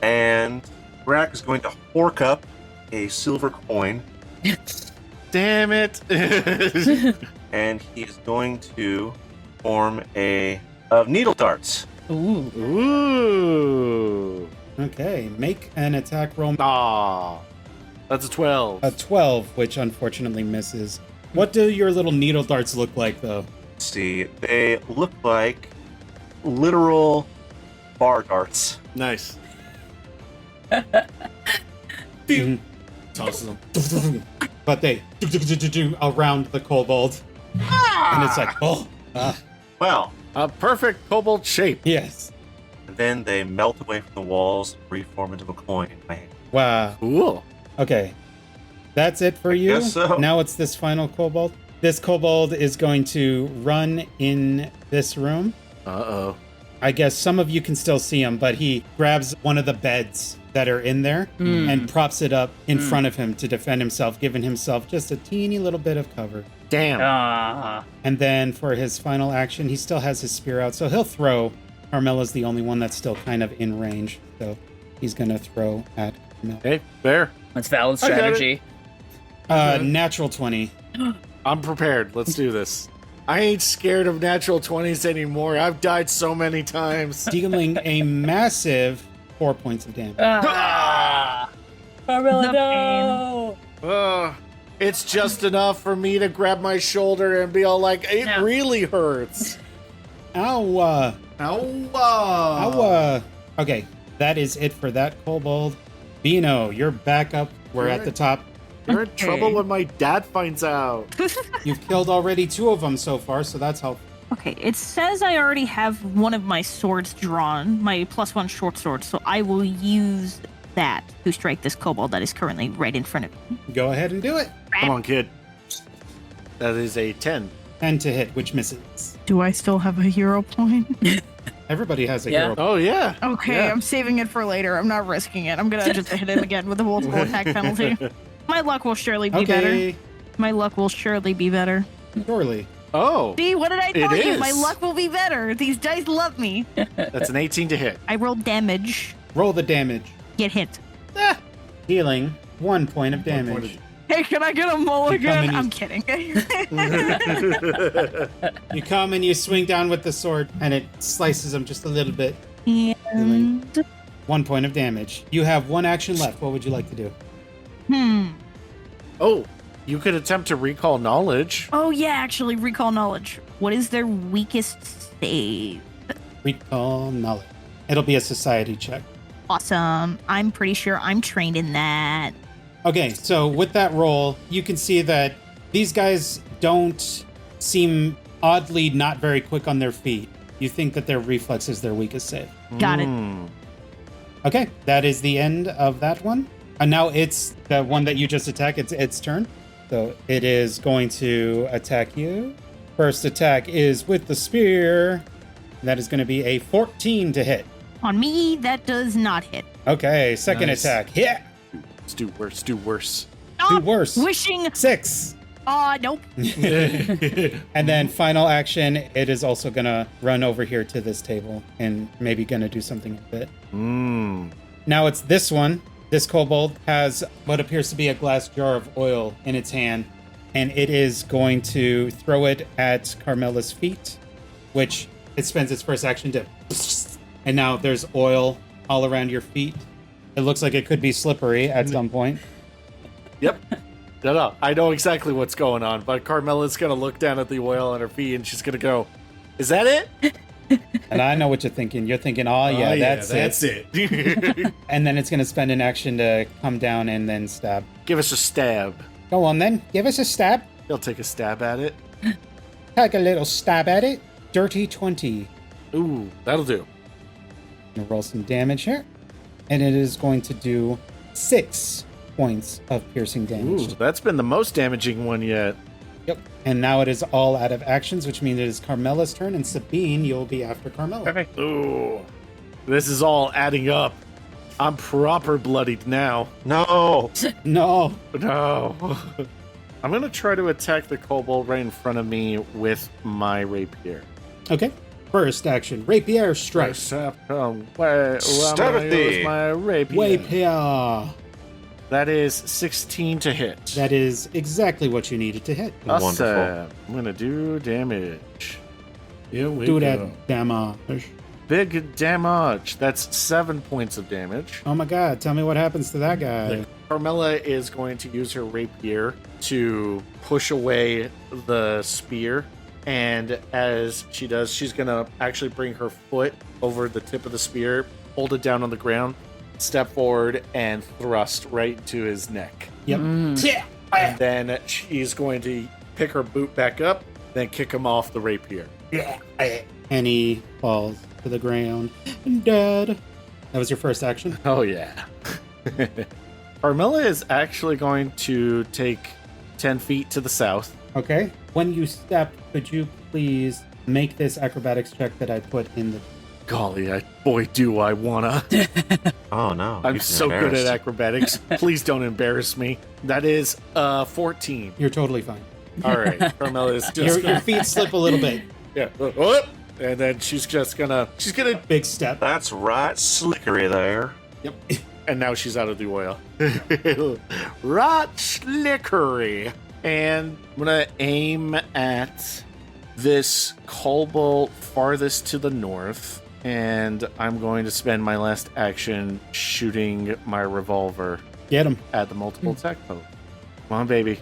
and Brack is going to hork up a silver coin, Damn it. and he is going to form of needle darts. Ooh. Ooh. Okay, make an attack roll. Aw. That's a 12. A 12, which unfortunately misses. What do your little needle darts look like, though? Let's see, they look like literal bar darts. Nice. Mhm. Tosses them. But they do around the kobold. And it's like, oh, Well, A perfect kobold shape. yes. and then they melt away from the walls, reform into a coin in my hand. Wow. Cool. Okay. That's it for you. guess so. Now it's this final kobold. This kobold is going to run in this room. Uh-oh. I guess some of you can still see him, but he grabs one of the beds that are in there and props it up in front of him to defend himself, giving himself just a teeny little bit of cover. Damn. Ah. And then for his final action, he still has his spear out, so he'll throw. Carmella's the only one that's still kind of in range, so he's going to throw at Carmella. Hey, fair. That's valid I got it. strategy. Natural 20. I'm prepared. Let's do this. I ain't scared of natural 20s anymore. I've died so many times. Dealing a massive 4 points of damage. Carmella, The no! It's just enough for me to grab my shoulder and be all like, it No. really hurts. Ow. Ow. Okay, that is it for that kobold. Beeno, you're back up. We're at the top. You're in trouble when my dad finds out. You've killed already 2 of them so far, so that's helpful. Okay, it says I already have one of my swords drawn, my +1 short sword, so I will use that to strike this kobold that is currently right in front of me. Go ahead and do it. Come on, kid. That is a 10. 10 to hit, which misses. Do I still have a hero point? Everybody has a Yeah. hero. Oh, yeah. Okay, Yeah. I'm saving it for later. I'm not risking it. I'm gonna just hit him again with a multiple attack penalty. My luck will surely be better. Okay, My luck will surely be better. surely. Oh, See, what did I It tell you? is. My luck will be better. These dice love me. that's an 18 to hit. I rolled damage. Roll the damage. Get hit. Healing 1 point of damage. Hey, can I get a You come mulligan? and I'm kidding. You come and you swing down with the sword, and it slices him just a little bit. and 1 point of damage. You have 1 action left. What would you like to do? Oh, you could attempt to recall knowledge. Oh yeah, actually, recall knowledge. What is their weakest save? Recall knowledge. It'll be a society check. Awesome. I'm pretty sure I'm trained in that. Okay, so with that roll, you can see that these guys don't seem oddly not very quick on their feet. You think that their reflex is their weakest save. Got it. Okay, that is the end of that one. And now it's the one that you just attacked. It's its turn. So it is going to attack you. First attack is with the spear. That is going to be a 14 to hit. On me, that does not hit. Okay, second Nice. attack. Hit. Let's do worse, do worse. Do Stop worse. wishing. 6. Nope. And then final action, it is also going to run over here to this table and maybe going to do something with it. Now it's this one. This kobold has what appears to be a glass jar of oil in its hand, and it is going to throw it at Carmella's feet, which it spends its first action to... And now there's oil all around your feet. It looks like it could be slippery at some point. Yep. No, I know exactly what's going on, but Carmella's going to look down at the oil on her feet and she's going to go, is that it? And I know what you're thinking. You're thinking, oh yeah, that's it. it. And then it's going to spend an action to come down and then stab. Give us a stab. Go on then. Give us a stab. He'll take a stab at it. Take a little stab at it. Dirty 20. Ooh, that'll do. Gonna roll some damage here. And it is going to do 6 points of piercing damage. Ooh, that's been the most damaging one yet. Yep. And now it is all out of actions, which means it is Carmella's turn. And Sabine, you'll be after Carmella. Perfect. Ooh, this is all adding up. I'm proper bloodied now. No. No. No. I'm going to try to attack the kobold right in front of me with my rapier. Okay. First action. Rapier strike. Stab Stab at thee. my rapier. Rapier. That is 16 to hit. That is exactly what you needed to hit. Awesome. Wonderful. I'm going to do damage. Here we Do go. that damage. Big damage. That's 7 points of damage. Oh my god, tell me what happens to that guy. Carmella is going to use her rapier to push away the spear. And as she does, she's going to actually bring her foot over the tip of the spear, hold it down on the ground, step forward, and thrust right into his neck. Yep. And then she's going to pick her boot back up, then kick him off the rapier. And he falls to the ground. Dead. That was your first action? Oh, yeah. Carmella is actually going to take 10 feet to the south. Okay. When you step, could you please make this acrobatics check that I put in the... Golly, boy, do I wanna. Oh no. I'm He's so good at embarrassed. acrobatics. Please don't embarrass me. That is 14. You're totally fine. All right, Carmella is just Your feet slip a little bit. yeah. Whoop. And then she's gonna Big step. That's right, slickery there. Yep. and now she's out of the oil. Right slickery. And I'm going to aim at this kobold farthest to the north. And I'm going to spend my last action shooting my revolver Get him. at the multiple attack post. Come on, baby.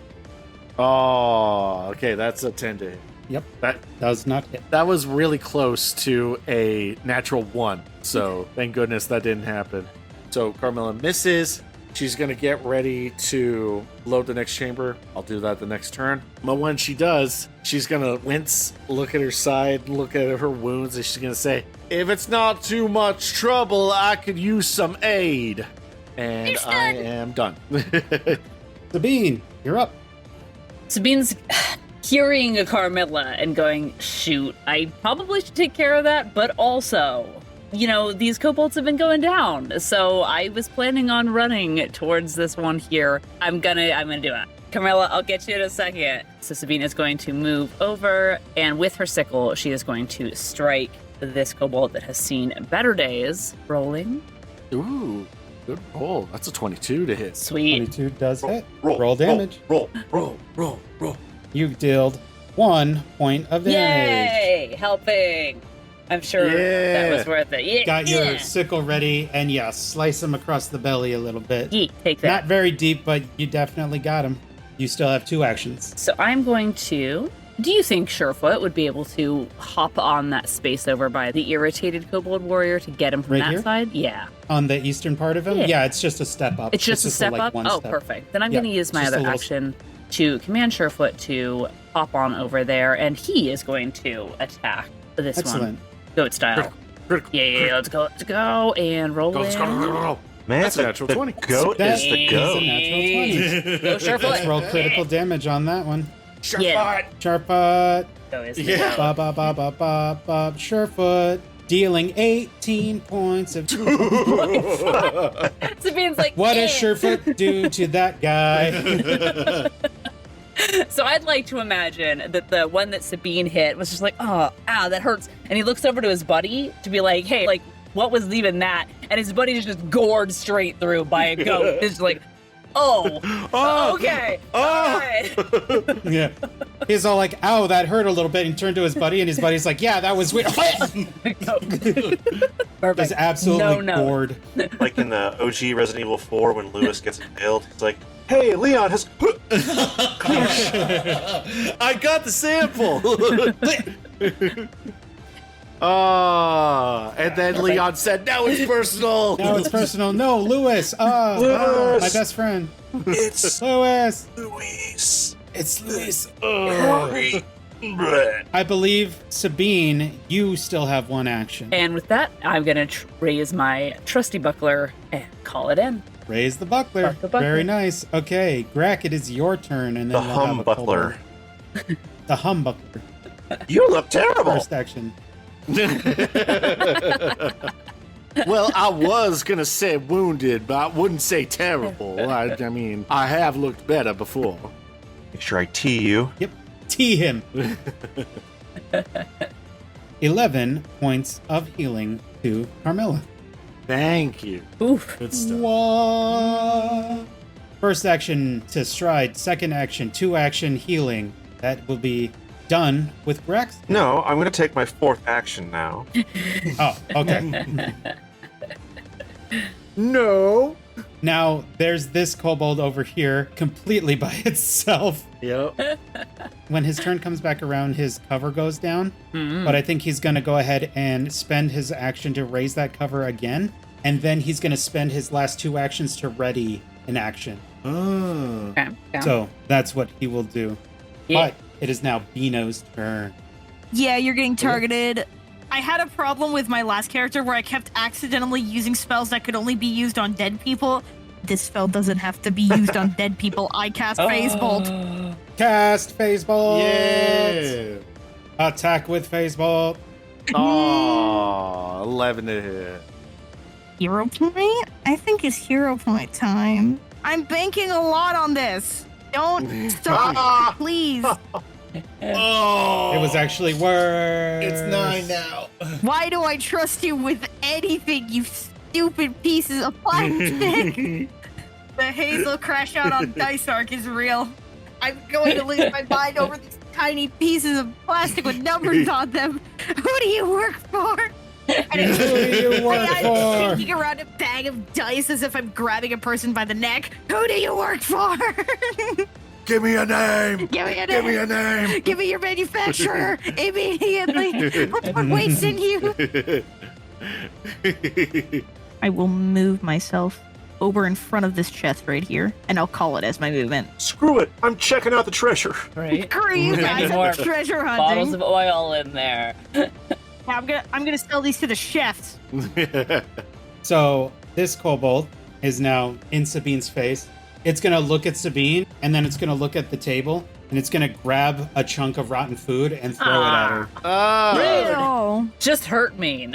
Oh, okay, that's a 10 to hit. Yep. That Does not hit. that was really close to a natural 1. So thank goodness that didn't happen. So Carmella misses. She's going to get ready to load the next chamber. I'll do that the next turn. But when she does, she's going to wince, look at her side, look at her wounds, and she's going to say, if it's not too much trouble, I could use some aid. And I am done. Sabine, you're up. Sabine's hearing Carmilla and going, shoot, I probably should take care of that, but also, you know, these kobolds have been going down, so I was planning on running towards this one here. I'm gonna do it. Carmilla, I'll get you in a second. So Sabine is going to move over, and with her sickle, she is going to strike this kobold that has seen better days. Rolling. Ooh, good roll. That's a 22 to hit. Sweet. 22 does hit. Roll, Roll damage. Roll. You dealt 1 point of damage. Yay! Helping. I'm sure that was worth it. Yeah. Got your sickle ready, and yes, slice him across the belly a little bit. Yeet, take that. Not very deep, but you definitely got him. You still have 2 actions. So I'm going to... Do you think Surefoot would be able to hop on that space over by the irritated kobold warrior to get him from Right that here? side? Yeah. On the eastern part of him? Yeah. Yeah, it's just a step up. It's just a step up? one Oh, step. perfect. Then I'm Yeah, going to use my just a other little- action to command Surefoot to hop on over there, and he is going to attack this Excellent. one. Goat style. Yeah, let's go. And roll in. Man, That's a natural the 20. goat That is the is goat. a natural 20. Go Surefoot. Let's roll critical damage on that one. Yeah. Sharput. Go is the Yeah. goat. Ba ba ba ba ba ba. Surefoot. Dealing 18 points of. Sabine's like, What "Eh." does Surefoot do to that guy? So I'd like to imagine that the one that Sabine hit was just like, oh, ow, that hurts. And he looks over to his buddy to be like, hey, like, what was even that? And his buddy is just gored straight through by a goat. It's like, oh, okay. All right. Yeah. He's all like, ow, that hurt a little bit. And turned to his buddy, and his buddy's like, yeah, that was weird. Perfect. Just absolutely No. bored. Like in the OG Resident Evil 4 when Lewis gets impaled, he's like, hey, Leon has... I got the sample. And then Leon said, now it's personal. Now it's personal. No, Lewis. My best friend. It's Lewis. Luis. It's Lewis. Hurry. Bleh. I believe, Sabine, you still have 1 action. And with that, I'm going to raise my trusty buckler and call it in. Raise the buckler. Buck the buckler. Very nice. Okay, Grack, it is your turn. And then The we'll have a humbuckler. kobold. The humbuckler. You look terrible. First action. Well, I was going to say wounded, but I wouldn't say terrible. I mean, I have looked better before. Make sure I tee you. Yep. Tee him. 11 points of healing to Carmella. Thank you. Oof. Good stuff. What? First action to stride. Second action, 2 action healing. That will be done with Grex. No, I'm going to take my 4th action now. Oh, okay. No. Now, there's this kobold over here, completely by itself. Yep. When his turn comes back around, his cover goes down. But I think he's going to go ahead and spend his action to raise that cover again. And then he's going to spend his last 2 actions to ready an action. Oh. Okay, down. So that's what he will do. Yeah. But it is now Beeno's turn. Yeah, you're getting targeted. I had a problem with my last character where I kept accidentally using spells that could only be used on dead people. This spell doesn't have to be used on dead people. I cast Phase Bolt. Cast Phase Bolt. Yeah. Attack with Phase Bolt. Oh, 11 to hit. Hero point? I think it's hero point time. I'm banking a lot on this. Don't stop, please. Oh. It was actually worse. It's 9 now. Why do I trust you with anything, you stupid pieces of plastic? The Hazel crash out on Dice Arc is real. I'm going to lose my mind over these tiny pieces of plastic with numbers on them. Who do you work for? And Who do you work I'm for? shaking around a bag of dice as if I'm grabbing a person by the neck. Who do you work for? Give me a name. Give me a Give me name. a name. Give me your manufacturer immediately. What waits in you? I will move myself over in front of this chest right here, and I'll call it as my movement. Screw it. I'm checking out the treasure. Right? Screw you guys, More I'm treasure Bottles hunting. of oil in there. I'm gonna sell these to the chefs. So this kobold is now in Sabine's face. It's gonna look at Sabine, and then it's gonna look at the table, and it's gonna grab a chunk of rotten food and throw it at her. Oh. Ew. Just hurt me.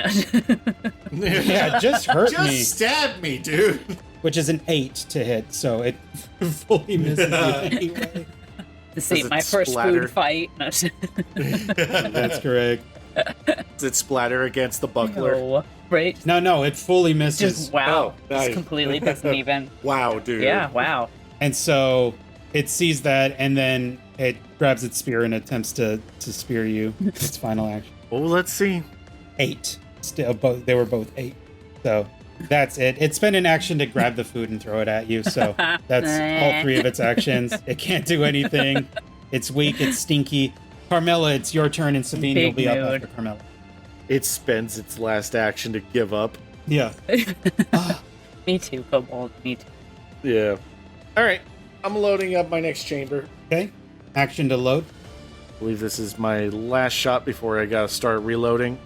Yeah, just hurt Just me, stab me, dude. which is an 8 to hit, so it fully misses you anyway. This ain't it my first splatter? food fight. No. That's correct. Does it splatter against the buckler? No. Right? No, it fully misses. Just wow. Oh, Just nice. completely doesn't even. Wow, dude. Yeah, wow. And so it sees that, and then it grabs its spear and attempts to spear you. Its final action. Well, let's see. 8. Still, they were both 8. So that's it. It spent an action to grab the food and throw it at you. So that's all 3 of its actions. It can't do anything. It's weak. It's stinky. Carmella, it's your turn, and Sabine, Big you'll be up mood. after Carmella. It spends its last action to give up. Yeah. Me too, Kobold. Me too. Yeah. All right. I'm loading up my next chamber. Okay. Action to load. I believe this is my last shot before I gotta start reloading.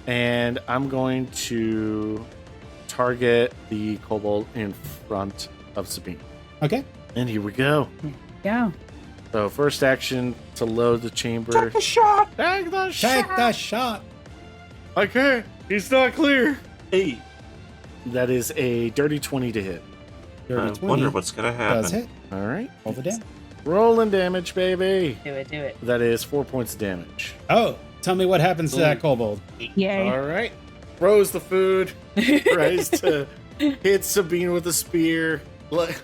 And I'm going to target the kobold in front of Sabine. Okay. And here we go. Yeah. So first action to load the chamber. Take a shot. Take the Take the shot. Okay. He's not clear. Hey, That is a dirty 20 to hit. Dirty I 20 wonder what's gonna happen. does hit. All right. Roll the damage. Rolling damage, baby. Do it, do it. That is 4 points of damage. Oh, tell me what happens to that kobold. Yay. All right. Throws the food. Tries to hit Sabine with a spear.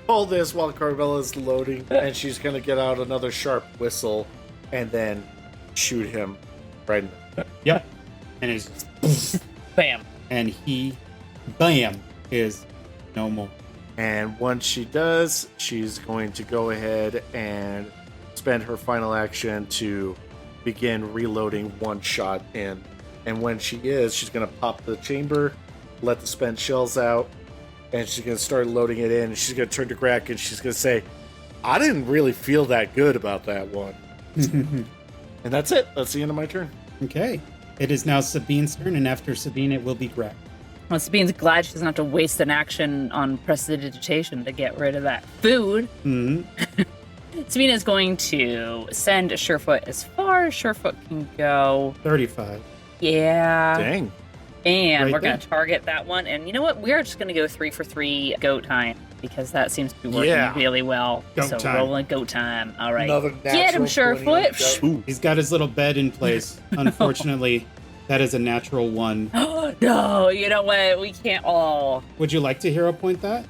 Hold this while Carmella's loading. And she's going to get out another sharp whistle and then shoot him right in the Yep. And it's Bam. and he, bam, is no more. And once she does, she's going to go ahead and spend her final action to begin reloading one shot in. And when she is, she's going to pop the chamber, let the spent shells out, and she's going to start loading it in. And she's going to turn to Grak and she's going to say, I didn't really feel that good about that one. And that's it. That's the end of my turn. Okay. It is now Sabine's turn, and after Sabine, it will be Greg. Well, Sabine's glad she doesn't have to waste an action on prestidigitation to get rid of that food. Hmm. Sabine is going to send Surefoot as far as Surefoot can go. 35. Yeah. Dang. And Right we're going there. to target that one. And you know what? We are just going to go 3 for 3 goat time because that seems to be working Yeah. really well. Goat so time. rolling goat time. All right. Another Get him, natural 20 on the Surefoot. goat. He's got his little bed in place. Unfortunately, that is a natural 1. No, you know what? We can't all. Would you like to hero point that?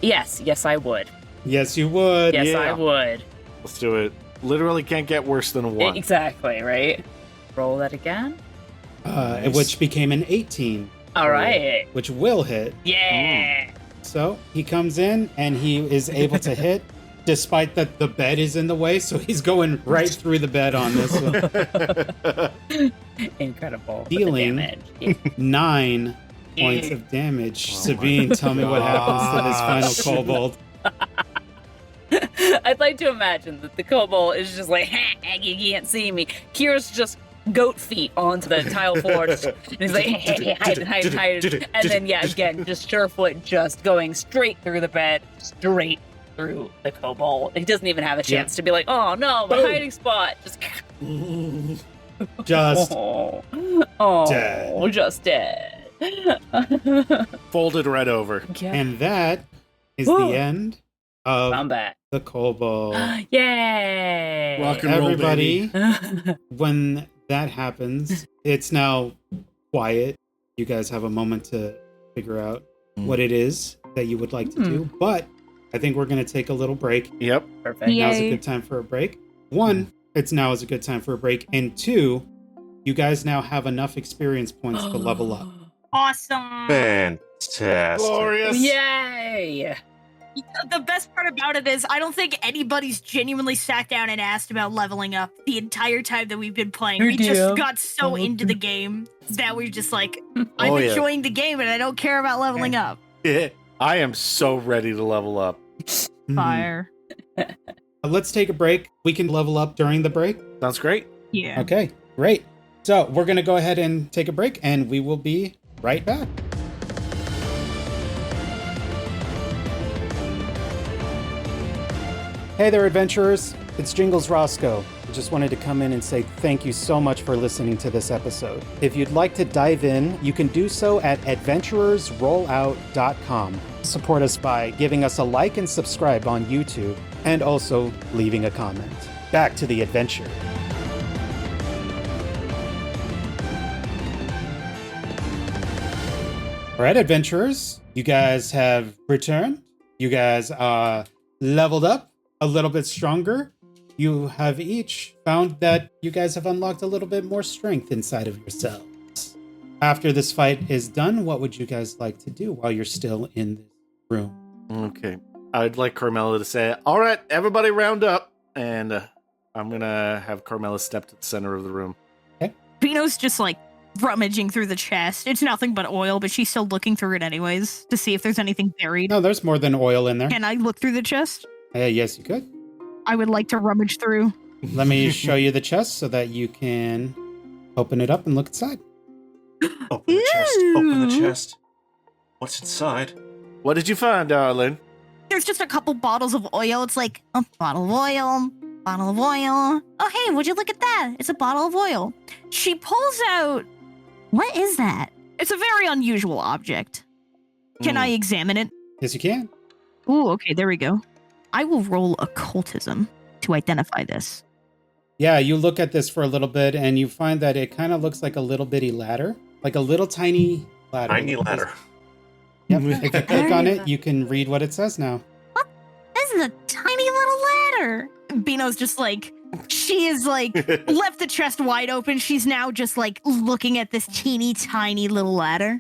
Yes, I would. Yes, you would. Yes, Yeah. I would. Let's do it. Literally can't get worse than a 1. Exactly, right? Roll that again. Nice. Which became an 18. All right. Which will hit. Yeah. So he comes in and he is able to hit, despite that the bed is in the way. So he's going right through the bed on this one. Incredible. with the Dealing. damage. Yeah. 9 points of damage. Sabine, tell me what happens to this final kobold. I'd like to imagine that the kobold is just like, ha, you can't see me. Kira's just goat feet onto the tile floor. And he's like, hey, hide. And then, yeah, again, just Surefoot just going straight through the bed, straight through the kobold. He doesn't even have a chance to be like, oh no, my hiding spot. Just, Just oh, just dead. Folded right over. Yeah. and that is Woo. the end of I'm back. the kobold. Yay! Rock and roll, Everybody, baby. when that happens, it's now quiet. You guys have a moment to figure out what it is that you would like to do. But I think we're going to take a little break. Yep. Perfect. Yeah. Now's a good time for a break. 1, it's now is a good time for a break. And 2, you guys now have enough experience points to level up. Awesome. Fantastic. Glorious. Yay! The best part about it is I don't think anybody's genuinely sat down and asked about leveling up the entire time that we've been playing. We just got so into the game that we're just like, I'm enjoying the game and I don't care about leveling up. I am so ready to level up. Fire. Let's take a break. We can level up during the break. Sounds great. Yeah. Okay, great. So we're going to go ahead and take a break, and we will be right back. Hey there, adventurers. It's Jingles Rasco. I just wanted to come in and say thank you so much for listening to this episode. If you'd like to dive in, you can do so at adventurersrollout.com. Support us by giving us a like and subscribe on YouTube, and also leaving a comment. Back to the adventure. All right, adventurers, you guys have returned. You guys are leveled up, a little bit stronger. You have each found that you guys have unlocked a little bit more strength inside of yourselves. After this fight is done, what would you guys like to do while you're still in this room? Okay. I'd like Carmella to say, all right, everybody round up. And I'm going to have Carmella step to the center of the room. Beeno's just like rummaging through the chest. It's nothing but oil, but she's still looking through it anyways to see if there's anything buried. No, there's more than oil in there. Can I look through the chest? Yes, you could. I would like to rummage through. Let me show you the chest so that you can open it up and look inside. Open the chest. Open the Ew. chest. What's inside? What did you find, darling? There's just a couple bottles of oil. It's like a bottle of oil, bottle of oil. Oh, hey, would you look at that? It's a bottle of oil. She pulls out. What is that? It's a very unusual object. Can I examine it? Yes, you can. Ooh, okay, there we go. I will roll occultism to identify this. Yeah, you look at this for a little bit and you find that it kind of looks like a little bitty ladder. Like a little tiny ladder. Tiny ladder. Yep. If you click on it, you can read what it says now. This is a tiny little ladder. Beeno's just like, she is like, left the chest wide open. She's now just like looking at this teeny tiny little ladder.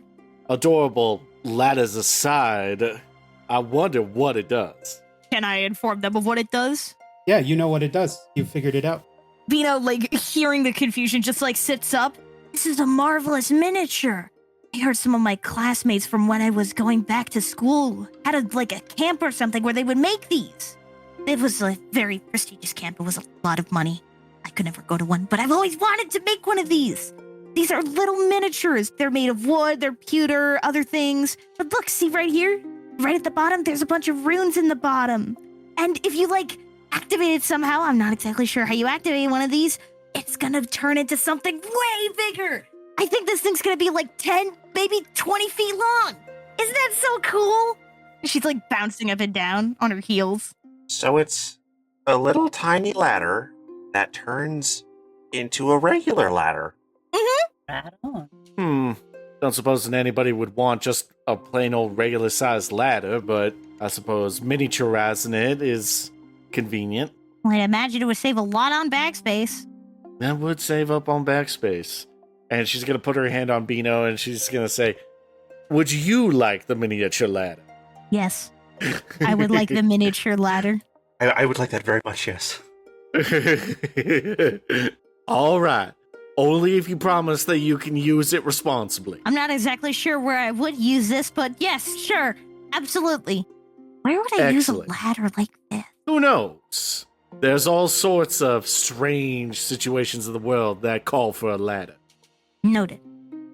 Adorable ladders aside, I wonder what it does. Can I inform them of what it does? Yeah, you know what it does. You figured it out. Beeno, like, hearing the confusion, just like sits up. This is a marvelous miniature. I heard some of my classmates from when I was going back to school had a camp or something where they would make these. It was a very prestigious camp. It was a lot of money. I could never go to one, but I've always wanted to make one of these. These are little miniatures. They're made of wood, they're pewter, other things. But look, see right here? Right at the bottom, there's a bunch of runes in the bottom. And if you, activate it somehow, I'm not exactly sure how you activate one of these, it's gonna turn into something way bigger. I think this thing's gonna be 10, maybe 20 feet long. Isn't that so cool? She's bouncing up and down on her heels. So it's a little tiny ladder that turns into a regular ladder. Right on. Don't suppose that anybody would want just a plain old regular sized ladder, but I suppose miniaturizing it is convenient. Well, I imagine it would save a lot on backspace. That would save up on backspace. And she's going to put her hand on Beeno and she's going to say, would you like the miniature ladder? Yes, I would like the miniature ladder. I would like that very much, yes. All right. Only if you promise that you can use it responsibly. I'm not exactly sure where I would use this, but yes, sure, absolutely. Where would I use a Excellent. ladder like this? Who knows? There's all sorts of strange situations in the world that call for a ladder. Noted.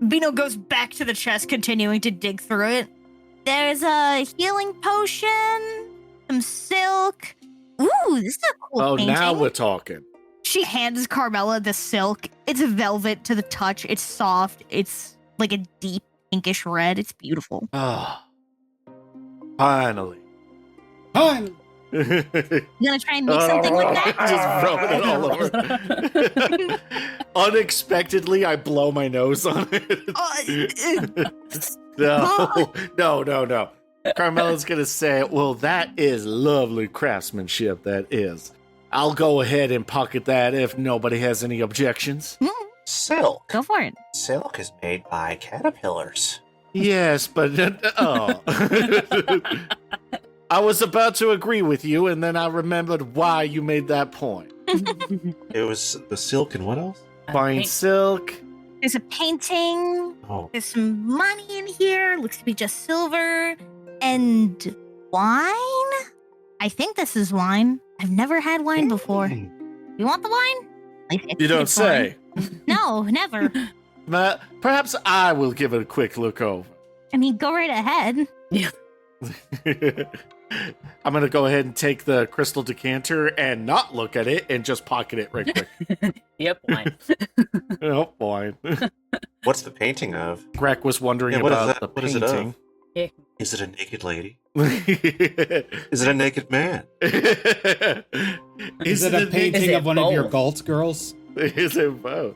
Beeno goes back to the chest, continuing to dig through it. There's a healing potion, some silk. Ooh, this is a cool painting. Now we're talking. She hands Carmella the silk. It's velvet to the touch. It's soft. It's like a deep pinkish red. It's beautiful. Ah, finally. Fine. You gonna try and make something like that? Just rubbing it all over. Unexpectedly, I blow my nose on it. No. Carmella's gonna say, well, that is lovely craftsmanship, that is. I'll go ahead and pocket that if nobody has any objections. Silk. Go for it. Silk is made by caterpillars. Yes, but I was about to agree with you, and then I remembered why you made that point. It was the silk and what else? Fine silk. There's a painting. Oh, There's some money in here. Looks to be just silver. And wine? I think this is wine. I've never had wine before. You want the wine? You don't say. No, never. Perhaps I will give it a quick look over. I mean, go right ahead. I'm going to go ahead and take the crystal decanter and not look at it and just pocket it right quick. Yep, wine. Oh, boy. what's the painting of? Greg was wondering Yeah, what is about that? the What is it of? painting. Is it a naked lady? Is Is it a naked man? Is it a painting it of one of your both? Galt girls? Is it both?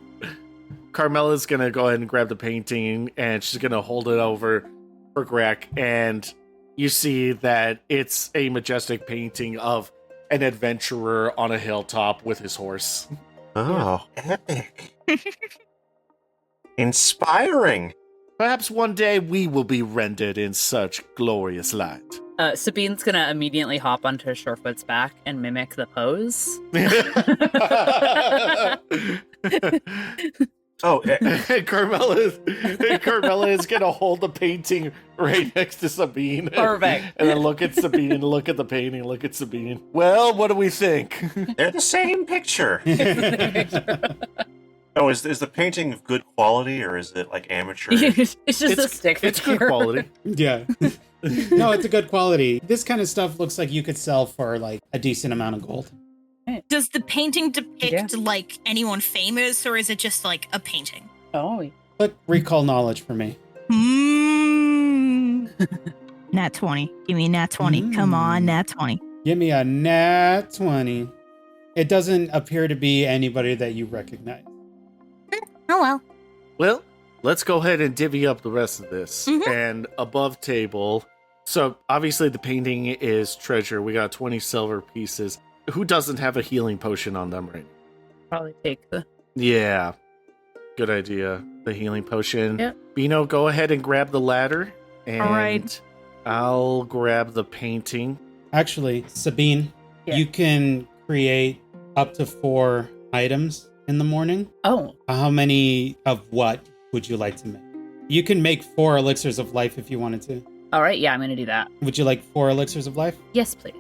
Carmella's going to go ahead and grab the painting and she's going to hold it over for Greg. And you see that it's a majestic painting of an adventurer on a hilltop with his horse. Oh, epic. Inspiring. Perhaps one day we will be rendered in such glorious light. Sabine's gonna immediately hop onto Surefoot's back and mimic the pose. Oh, Carmella is gonna hold the painting right next to Sabine. Perfect. And then look at Sabine, look at the painting, look at Sabine. Well, what do we think? they're the same picture. Oh, is the painting of good quality or is it like amateur? It's just a stick It's figure. good quality. Yeah. No, it's a good quality. This kind of stuff looks like you could sell for like a decent amount of gold. Does the painting depict Yeah. like anyone famous, or is it just like a painting? Oh, But recall knowledge for me. Nat 20. Give me a nat 20. Come on, nat 20. Give me a nat 20. It doesn't appear to be anybody that you recognize. Oh well. Well, let's go ahead and divvy up the rest of this. Mhm. And above table, so obviously the painting is treasure. We got 20 silver pieces. Who doesn't have a healing potion on them right now? probably take the. Yeah, good idea. The healing potion. Yep. Beeno, go ahead and grab the ladder. And All right. I'll grab the painting. Actually, Sabine, Yeah. you can create up to 4 items in the morning. Oh, How many of what would you like to make? You can make 4 elixirs of life if you wanted to. all right. Yeah, I'm gonna do that. Would you like 4 elixirs of life? Yes, please.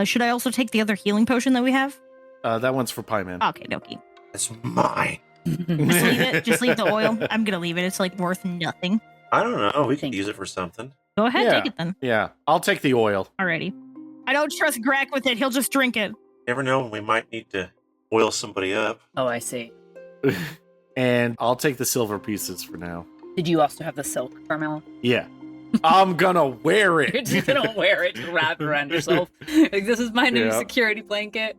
Should I also take the other healing potion that we have? That one's for Pie Man. Okay, dokie. It's mine. Just leave it. Just leave the oil. I'm gonna leave it. It's like worth nothing. I don't know. We could Thank use it for something. Go ahead, Yeah. take it then. Yeah, I'll take the oil. Alrighty. I don't trust Greg with it. He'll just drink it. Never know when we might need to oil somebody up. Oh, I see. And I'll take the silver pieces for now. Did you also have the silk, Carmella? Yeah. I'm gonna wear You're it. just gonna wear it, wrap it around yourself. Like, this is my new Yeah. security blanket.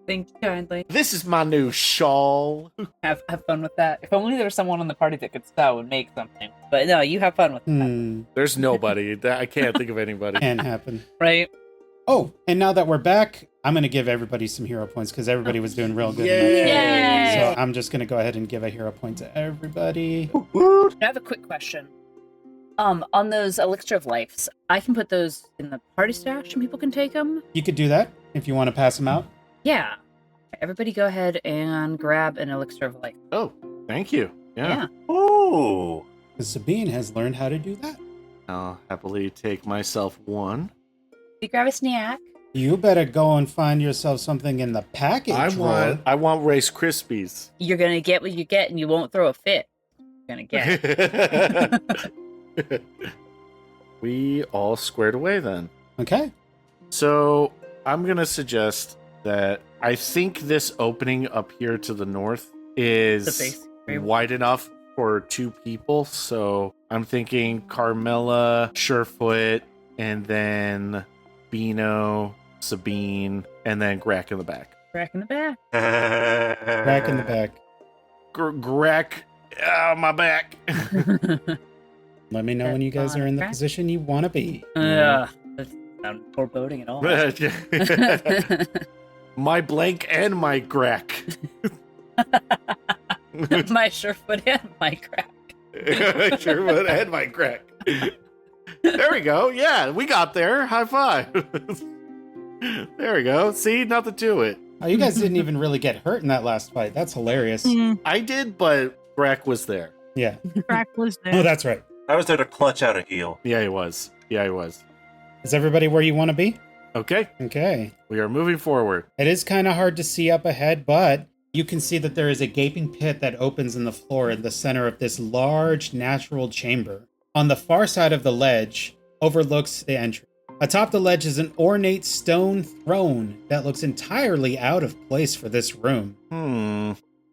Thank you kindly. This is my new shawl. Have fun with that. If only there was someone on the party that could sew and make something. But no, you have fun with that, There's nobody. I can't think of anybody. Can't happen. right? Oh, and now that we're back, I'm going to give everybody some hero points because everybody was doing real good. in that Yay! training. Yay! So I'm just going to go ahead and give a hero point to everybody. I have a quick question. On those elixir of lives, I can put those in the party stash and people can take them. You could do that if you want to pass them out. Yeah. Everybody go ahead and grab an elixir of life. Oh, thank you. Yeah. Ooh. Because Sabine has learned how to do that. I'll happily take myself one. You grab a snack. You better go and find yourself something in the package. drawer. I want Rice Krispies. You're gonna get what you get and you won't throw a fit. You're gonna get it. We all squared away then. Okay. So I'm going to suggest that I think this opening up here to the north The is base. Very wide enough for 2 people. So I'm thinking Carmella, Surefoot, and then Beeno, Sabine, and then Greg in the back. Back in the back. Back in the back. Greg, my back. Let me know when you guys are in the Crack. position you want to be. That sounds foreboding at all. My blank and my grack. My Surefoot and my crack. Sure, and my crack. There we go. Yeah, we got there. High five. There we go. See, nothing to it. Oh, you guys didn't even really get hurt in that last fight. That's hilarious. I did, but Grack was there. Yeah. Crack was Oh, there. that's right. I was there to clutch out a heal. Yeah, he was. Is everybody where you want to be? Okay, Okay. we are moving forward. It is kind of hard to see up ahead, but you can see that there is a gaping pit that opens in the floor in the center of this large natural chamber. On the far side of the ledge overlooks the entrance. Atop the ledge is an ornate stone throne that looks entirely out of place for this room.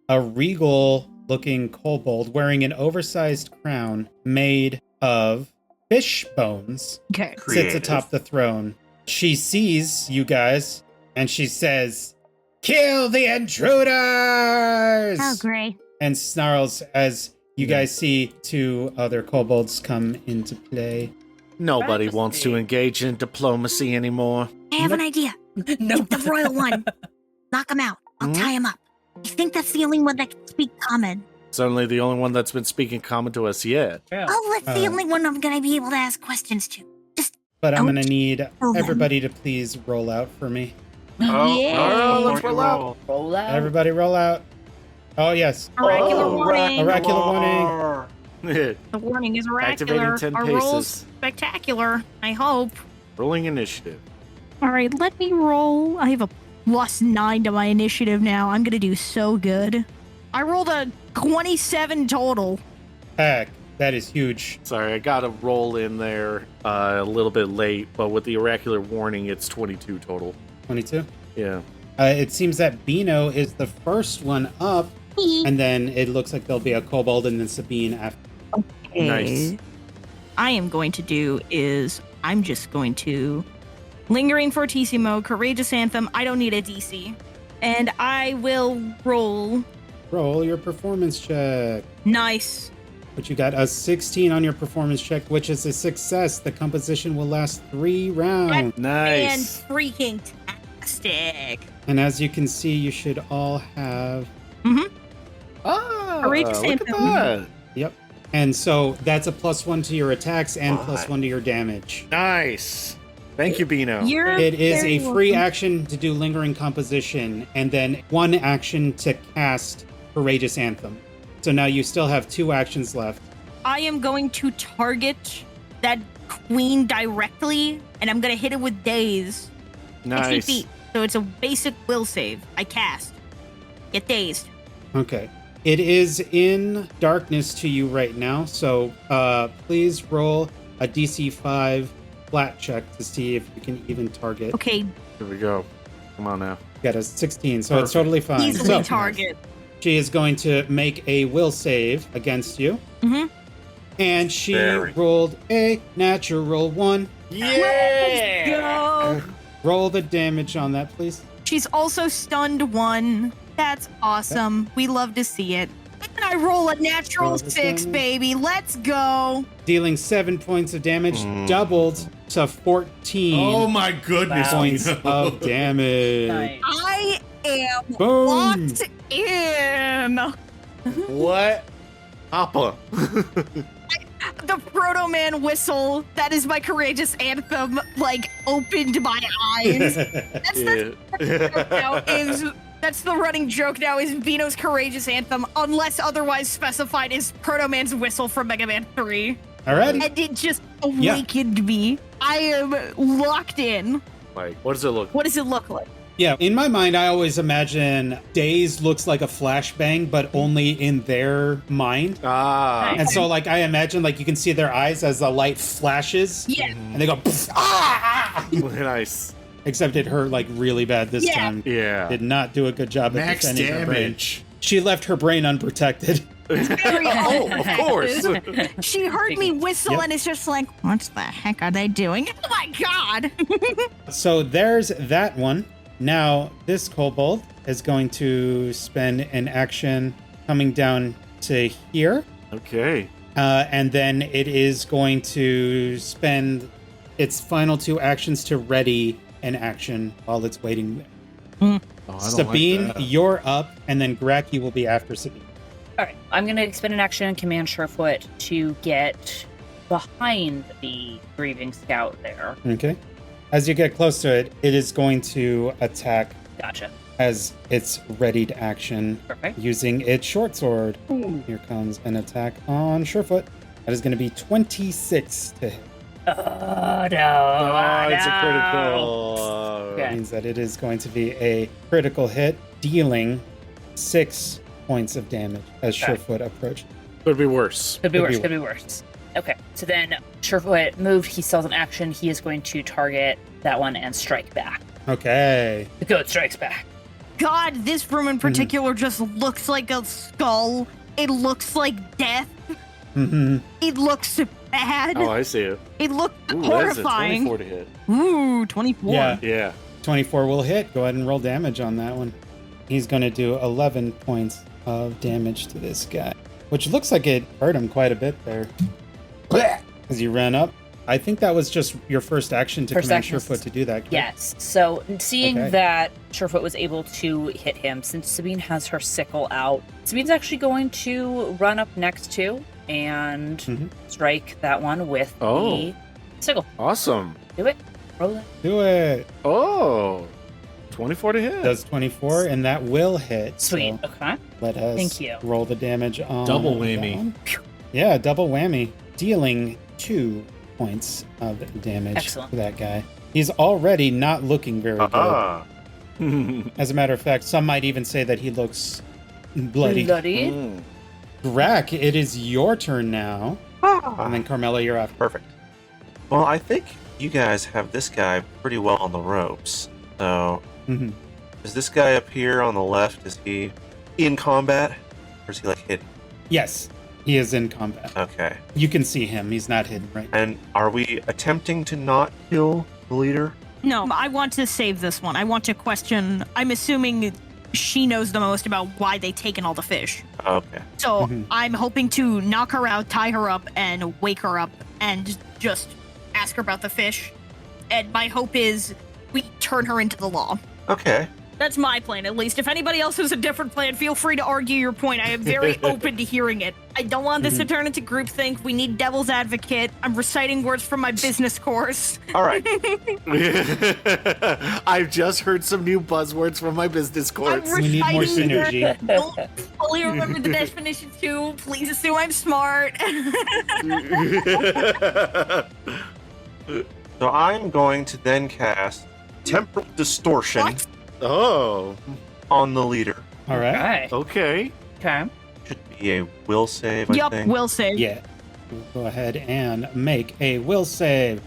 A regal-looking kobold wearing an oversized crown made of fish bones Okay. sits Creative. atop the throne. She sees you guys, and she says, "Kill the intruders!" Oh, great. And snarls as you guys see two other kobolds come into play. Nobody wants to engage in diplomacy anymore. I have an idea. No. Get the royal one. Knock him out. I'll tie him up. I think that's the only one that can speak common. Certainly the only one that's been speaking common to us yet. Oh, that's the only one I'm going to be able to ask questions to. But I'm Don't going to need kill them. everybody to please roll out for me. Oh, let's roll out. Roll out. Everybody roll out. Oh, yes. Oracular warning. Oracular warning. The warning is Activating oracular. 10 Our paces. roll's spectacular, I hope. Rolling initiative. All right, let me roll. I have a +9 to my initiative now. I'm going to do so good. I rolled a 27 total. Heck, that is huge. Sorry, I got a roll in there a little bit late, but with the oracular warning, it's 22 total. 22. Yeah. It seems that Beeno is the first one up, and then it looks like there'll be a kobold and then Sabine after. Nice. I am going to do is I'm just going to Lingering Fortissimo, Courageous Anthem. I don't need a DC. And I will roll. Roll your performance check. Nice. But you got a 16 on your performance check, which is a success. The composition will last 3 rounds. Nice. And freaking tastic. And as you can see, you should all have... Ah, Courageous look at Anthem. that. Yep. And so that's a +1 to your attacks and +1 to your damage. Nice. Thank you, Beeno. You're It is very a free welcome. action to do Lingering Composition, and then 1 action to cast Courageous Anthem. So now you still have 2 actions left. I am going to target that queen directly, and I'm going to hit it with Daze. 60 Nice. feet. So it's a basic will save. I cast. Get dazed. Okay. It is in darkness to you right now, so please roll a DC 5 flat check to see if you can even target. Okay, Here we go. Come on now. You got a 16, so it's Perfect. totally fine. easily So target. she is going to make a will save against you. Mhm. And she Very. rolled a natural 1. Yeah. Go. Roll the damage on that, please. She's also stunned 1. That's awesome. We love to see it. And I roll a natural Roll the 6, damage. baby. Let's go. Dealing 7 points of damage, doubled to 14 Oh my goodness. points Beeno. of damage. Nice. I am Boom. locked in. What? Papa. The Proto Man whistle. That is my courageous anthem. Like opened my eyes. That's the running joke now. Is Beeno's courageous anthem, unless otherwise specified, is Proto Man's whistle from Mega Man 3, Alrighty. and it just awakened me. I am locked in. Like, what does it look? What does it look like? Yeah, in my mind, I always imagine Daze looks like a flashbang, but only in their mind. Ah. And so, like, I imagine, like, you can see their eyes as the light flashes, Yeah. and they go, "Pfft, ah!" Nice. Except it hurt, like, really bad this Yeah. time. Yeah. Did not do a good job at Max defending her brain. damage. She left her brain unprotected. Oh, of course. She heard me whistle, Yep. and it's just like, what the heck are they doing? Oh my god! So there's that one. Now, this kobold is going to spend an action coming down to here. Okay. And then it is going to spend its final 2 actions to ready an action while it's waiting there. Oh, I don't Sabine, like that. you're up, and then Greg, you will be after Sabine. All right, I'm going to expend an action and command Surefoot to get behind the grieving scout there. Okay. As you get close to it, it is going to attack Gotcha. as its readied action Perfect. using its short sword. Here comes an attack on Surefoot. That is going to be 26 to hit. Oh, no. It's a no. critical. Okay. That means that it is going to be a critical hit, dealing 6 points of damage as Okay. Surefoot approached. Could be worse. Could be Could worse. be Could be worse. Okay, so then Surefoot moved. He sells an action. He is going to target that one and strike back. Okay. The goat strikes back. God, this room in particular just looks like a skull. It looks like death. Mm-hmm. It looks bad. Oh, I see it. It looks Ooh, horrifying. That's a 24 to hit. Ooh, 24. Yeah. Yeah. 24 will hit. Go ahead and roll damage on that one. He's going to do 11 points of damage to this guy, which looks like it hurt him quite a bit there. As you ran up. I think that was just your first action to First command action. Surefoot to do that. correct? Yes. So seeing Okay. that Surefoot was able to hit him, since Sabine has her sickle out, Sabine's actually going to run up next to and Mhm. strike that one with Oh. the sickle. Awesome. Do it. Roll it. Do it. Oh. 24 to hit. Does 24, and that will hit. Sweet. So Okay. let us Thank you. roll the damage on Double that whammy. one. Yeah, double whammy. Dealing 2 points of damage Excellent. to that guy. He's already not looking very good. Ah, As a matter of fact, some might even say that he looks bloody. Bloody. Mm. Grak, it is your turn now. And then Carmella, you're after. perfect. Well, I think you guys have this guy pretty well on the ropes. So, Mhm. is this guy up here on the left, is he in combat? Or is he like hidden? Yes, he is in combat. Okay. You can see him. He's not hidden right now. And are we attempting to not kill the leader? No, I want to save this one. I want to question. I'm assuming she knows the most about why they taken all the fish. Okay. So Mhm. I'm hoping to knock her out, tie her up, and wake her up, and just ask her about the fish. And my hope is we turn her into the law. Okay. That's my plan, at least. If anybody else has a different plan, feel free to argue your point. I am very open to hearing it. I don't want this to turn into groupthink. We need devil's advocate. I'm reciting words from my business course. All right. I've just heard some new buzzwords from my business course. We need more reciting synergy. them. Don't fully remember the definition too. Please assume I'm smart. So I'm going to then cast Temporal Distortion What? Oh, on the leader. All right. okay. Okay. Should be a will save, I Yup, think. will save. Yeah. We'll go ahead and make a will save.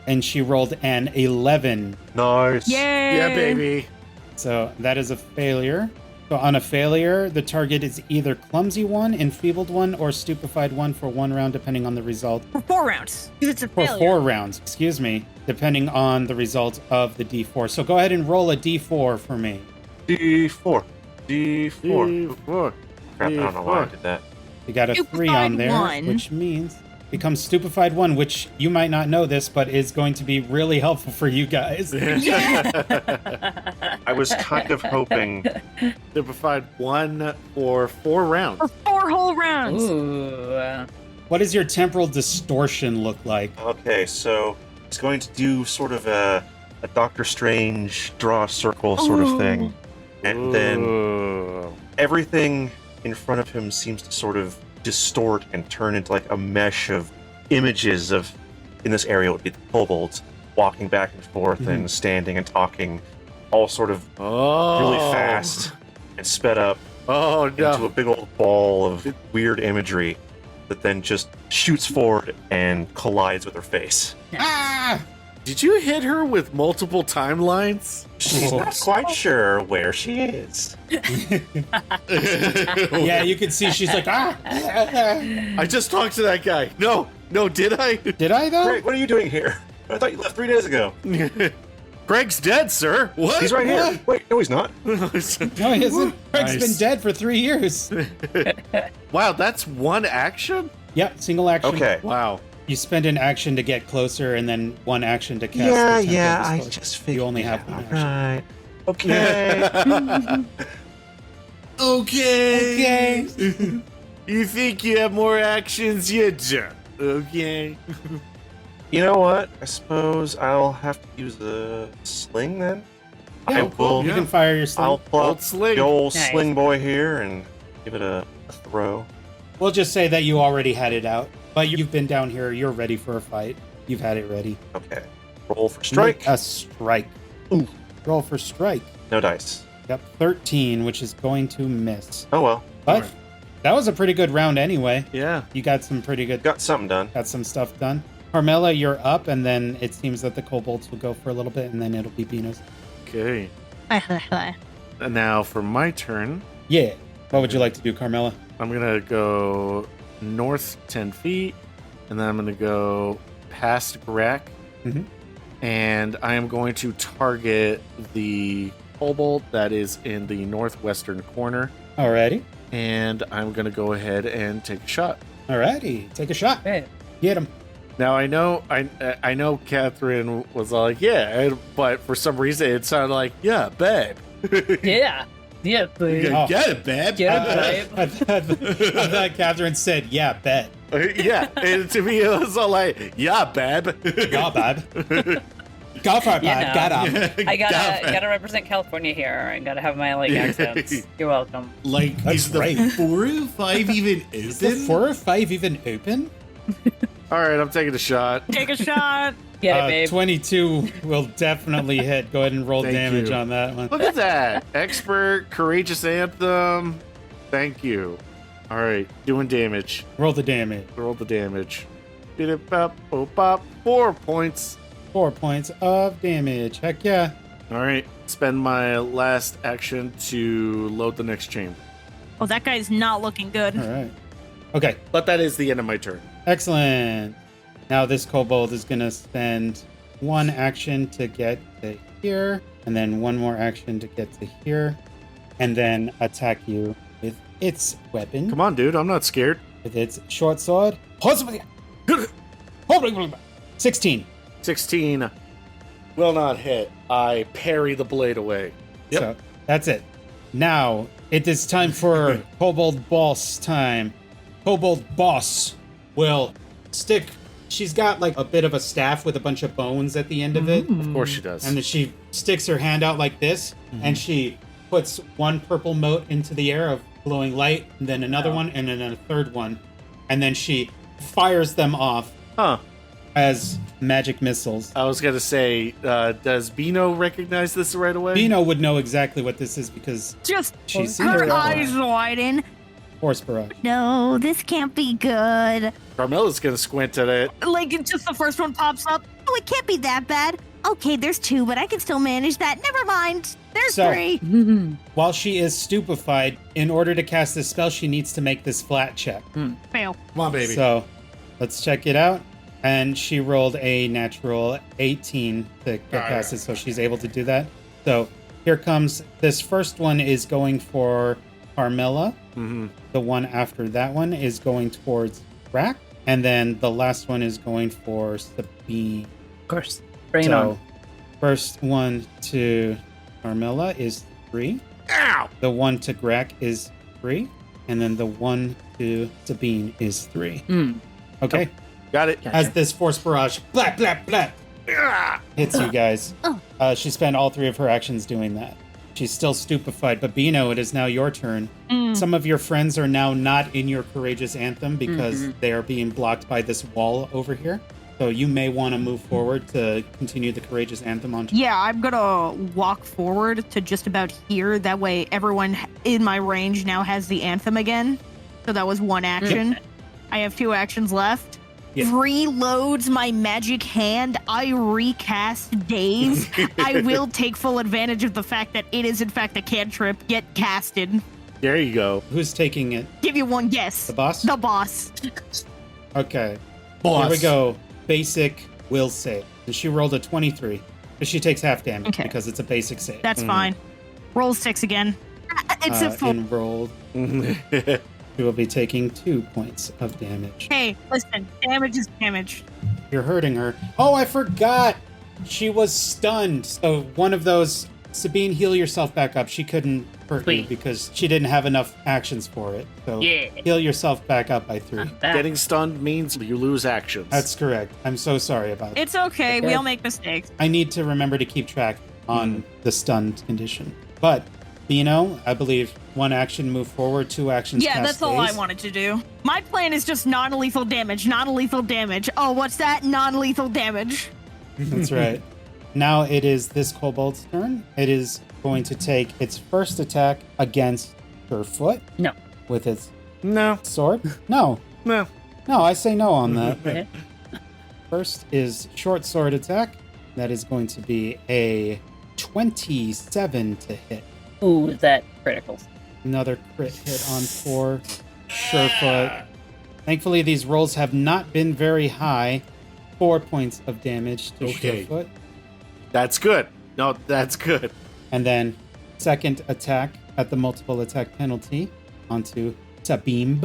And she rolled an 11. Nice. Yay! Yeah, baby. So that is a failure. So on a failure, the target is either clumsy one, enfeebled one, or stupefied one for 1 round, depending on the result. For 4 rounds. Because it's a For failure. 4 rounds, excuse me, depending on the result of the D4. So go ahead and roll a D4 for me. D4. D4. Four. Crap, I don't know why I did that. You got a 3 Stupefied on there, one. which means becomes stupefied 1, which you might not know this, but is going to be really helpful for you guys. I was kind of hoping. Stupefied 1 for 4 rounds. For 4 whole rounds. Ooh. What does your temporal distortion look like? Okay, so it's going to do sort of a Doctor Strange draw a circle sort of thing. And then Ooh. everything in front of him seems to sort of distort and turn into like a mesh of images of, in this area it would be the kobolds walking back and forth and standing and talking, all sort of really fast and sped up Oh into a no. big old ball of weird imagery that then just shoots forward and collides with her face. Ah! Did you hit her with multiple timelines? She's not quite sure where she is. Yeah, you can see she's like, ah! I just talked to that guy. No, did I? Did I, though? Great, what are you doing here? I thought you left 3 days ago. Greg's dead, sir. What? He's right here. Wait, no, he's not. No, he isn't. Craig's been dead for 3 years. Wow, that's one action? Yep, single action. Okay. Wow. You spend an action to get closer and then one action to cast. Yeah, the yeah, temporary I spell. just figured. You only have one action. Right. Okay. Okay. You think you have more actions? You do. Okay. You know what? I suppose I'll have to use a sling then. Yeah, I cool. will. You can fire your sling. I'll pull Old out sling. the old Nice. sling boy here and give it a throw. We'll just say that you already had it out, but you've been down here. You're ready for a fight. You've had it ready. Okay. Roll for strike. Make a strike. Ooh. Roll for strike. No dice. Yep, 13, which is going to miss. Oh well. But that was a pretty good round anyway. Yeah. You got some pretty good, Got something done. got some stuff done. Carmella, you're up, and then it seems that the kobolds will go for a little bit, and then it'll be Beeno's. Okay. And now for my turn, Yeah. What would you like to do, Carmella? I'm going to go north 10 feet, and then I'm going to go past Grack, Mhm. and I am going to target the kobold that is in the northwestern corner, Alrighty. and I'm going to go ahead and take a shot. Alrighty. Take a shot. Hey. Get him. Now I know Katherine was like, yeah, but for some reason it sounded like, yeah, babe. Yeah. Yeah, please. Oh. Get it, babe. Get it, babe. I thought Catherine said, yeah, bet. Yeah, and to me it was all like, yeah, babe. Yeah, bad. Go for it, You bad. know. Got him. I gotta represent California here. I gotta have my accents. You're welcome. Like, That's is the right. 4 or 5 even Is the open? 4 or 5 even open? All right, I'm taking a shot. Take a shot. Get it, babe. 22 will definitely hit. Go ahead and roll Thank damage you. on that one. Look at that. Expert, courageous anthem. Thank you. All right, doing damage. Roll the damage. Roll the damage. Beat it pop, oh pop. 4 points. 4 points of damage. Heck yeah. All right, spend my last action to load the next chamber. Oh, that guy's not looking good. All right. Okay. But that is the end of my turn. Excellent. Now this kobold is going to spend 1 action to get to here, and then 1 more action to get to here, and then attack you with its weapon. Come on, dude. I'm not scared. With its short sword. 16. 16 will not hit. I parry the blade away. Yep. So that's it. Now it is time for kobold boss time. Kobold boss will stick. She's got like a bit of a staff with a bunch of bones at the end of it. Of course she does. And then she sticks her hand out like this, and she puts 1 purple mote into the air of glowing light, and then another one, and then a third one. And then she fires them off Huh. as magic missiles. I was going to say, does Beeno recognize this right away? Beeno would know exactly what this is because Just she's seen her it eyes widen. Force barrage. No, this can't be good. Carmella's going to squint at it. Like, it's just the first one pops up. Oh, it can't be that bad. Okay, there's 2, but I can still manage that. Never mind. There's So- 3. While she is stupefied, in order to cast this spell, she needs to make this flat check. Fail. Come on, baby. So let's check it out. And she rolled a natural 18 to get past it, so she's able to do that. So here comes this first one is going for Carmella. Mm-hmm. The one after that one is going towards Rack. And then the last one is going for Sabine. Of course. Bring it So on. first one to Carmella is 3. Ow! The one to Grack is 3. And then the one to Sabine is 3. Hmm. Okay. Got it. As this force barrage blah blah blah hits you guys. She spent all 3 of her actions doing that. She's still stupefied, but Beeno, it is now your turn. Some of your friends are now not in your courageous anthem because they are being blocked by this wall over here. So you may want to move forward to continue the courageous anthem on. Yeah, I'm gonna walk forward to just about here. That way, everyone in my range now has the anthem again. So that was 1 action. I have 2 actions left. Yeah. Reloads my magic hand. I recast Daze. I will take full advantage of the fact that it is in fact a cantrip. Get casted. There you go. Who's taking it? Give you 1 guess. The boss? The boss. Okay. Boss. Here we go. Basic will save. And she rolled a 23. But she takes half damage Okay. because it's a basic save. That's fine. Roll 6 again. It's a full. Enrolled. You will be taking 2 points of damage. Hey, listen, damage is damage. You're hurting her. Oh, I forgot. She was stunned. So one of those, Sabine, heal yourself back up. She couldn't hurt you Sweet. because she didn't have enough actions for it. So Yeah. heal yourself back up by 3. Getting stunned means you lose actions. That's correct. I'm so sorry about it. It's okay. We Okay. all make mistakes. I need to remember to keep track on the stunned condition. But, Beeno, I believe 1 action move forward, 2 actions Yeah, cast that's all I phase. wanted to do. My plan is just non-lethal damage, non-lethal damage. Oh, what's that? Non-lethal damage. That's right. Now it is this kobold's turn. It is going to take its first attack against Surefoot. No. With its No. sword. No. No. No, I say no on that. Okay. First is short sword attack. That is going to be a 27 to hit. Ooh, that critical. Another crit hit on 4. Surefoot. Thankfully, these rolls have not been very high. 4 points of damage to Okay. Surefoot. That's good. No, that's good. And then second attack at the multiple attack penalty onto Sabine.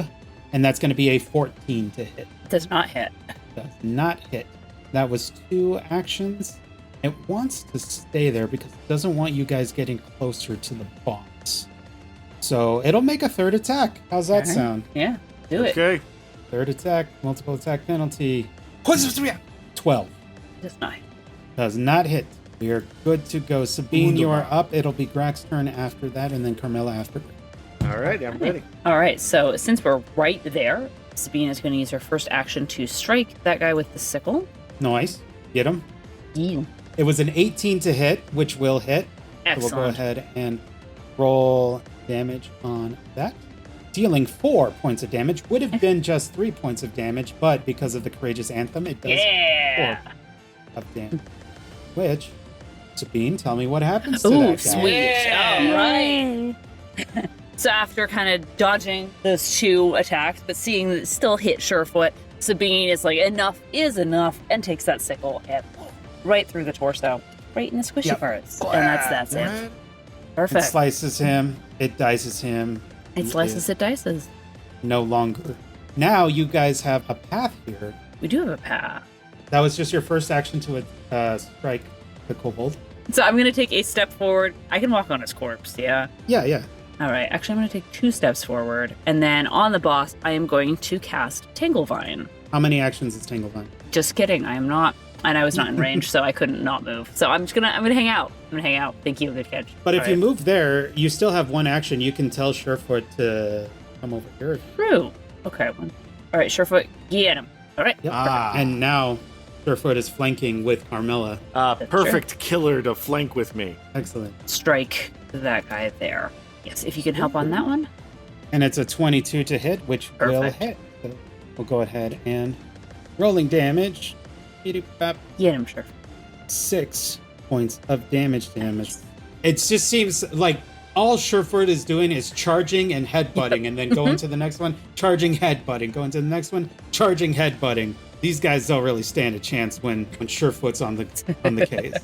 And that's going to be a 14 to hit. Does not hit. Does not hit. That was 2 actions. It wants to stay there because it doesn't want you guys getting closer to the boss. So it'll make a third attack. How's that Alright. sound? Yeah, do it. Okay. Third attack, multiple attack penalty. 12. Does not hit. Does not hit. We are good to go. Sabine, you are up. It'll be Grak's turn after that, and then Carmella after. All right, I'm ready. All right, so since we're right there, Sabine is going to use her first action to strike that guy with the sickle. Nice. Get him. Yeah. It was an 18 to hit, which will hit. So Excellent. we'll go ahead and roll damage on that. Dealing 4 points of damage. Would have been just 3 points of damage, but because of the Courageous Anthem, it does Yeah. 4 of damage. Which, Sabine, tell me what happens to Ooh, that guy. sweet. All right. So after kind of dodging those 2 attacks, but seeing that it still hit Surefoot, Sabine is like, enough is enough, and takes that sickle and right through the torso, right in the squishy Yep. parts. And that's it. It Perfect. slices him. It dices him. It He slices, is it dices. no longer. Now you guys have a path here. We do have a path. That was just your first action to strike the kobold. So I'm going to take a step forward. I can walk on his corpse, yeah? Yeah. All right, actually, I'm going to take 2 steps forward. And then on the boss, I am going to cast Tanglevine. How many actions is Tanglevine? Just kidding, I am not. And I was not in range, so I couldn't not move. So I'm gonna hang out. I'm gonna hang out. Thank you, good catch. But if All you right. move there, you still have 1 action. You can tell Surefoot to come over here. True. Okay, one. All right, Surefoot, get him. All right. Yep. Ah. And now Surefoot is flanking with Carmella. Perfect killer to flank with me. Excellent. Strike that guy there. Yes, if you can help on that one. And it's a 22 to hit, which will Perfect. hit. So we'll go ahead and rolling damage. Beep-de-bop. Get him, Surefoot. 6 points of damage to him. It just seems like all Surefoot is doing is charging and headbutting, and then going to the next one, charging, headbutting, going to the next one, charging, headbutting. These guys don't really stand a chance when Surefoot's on the case.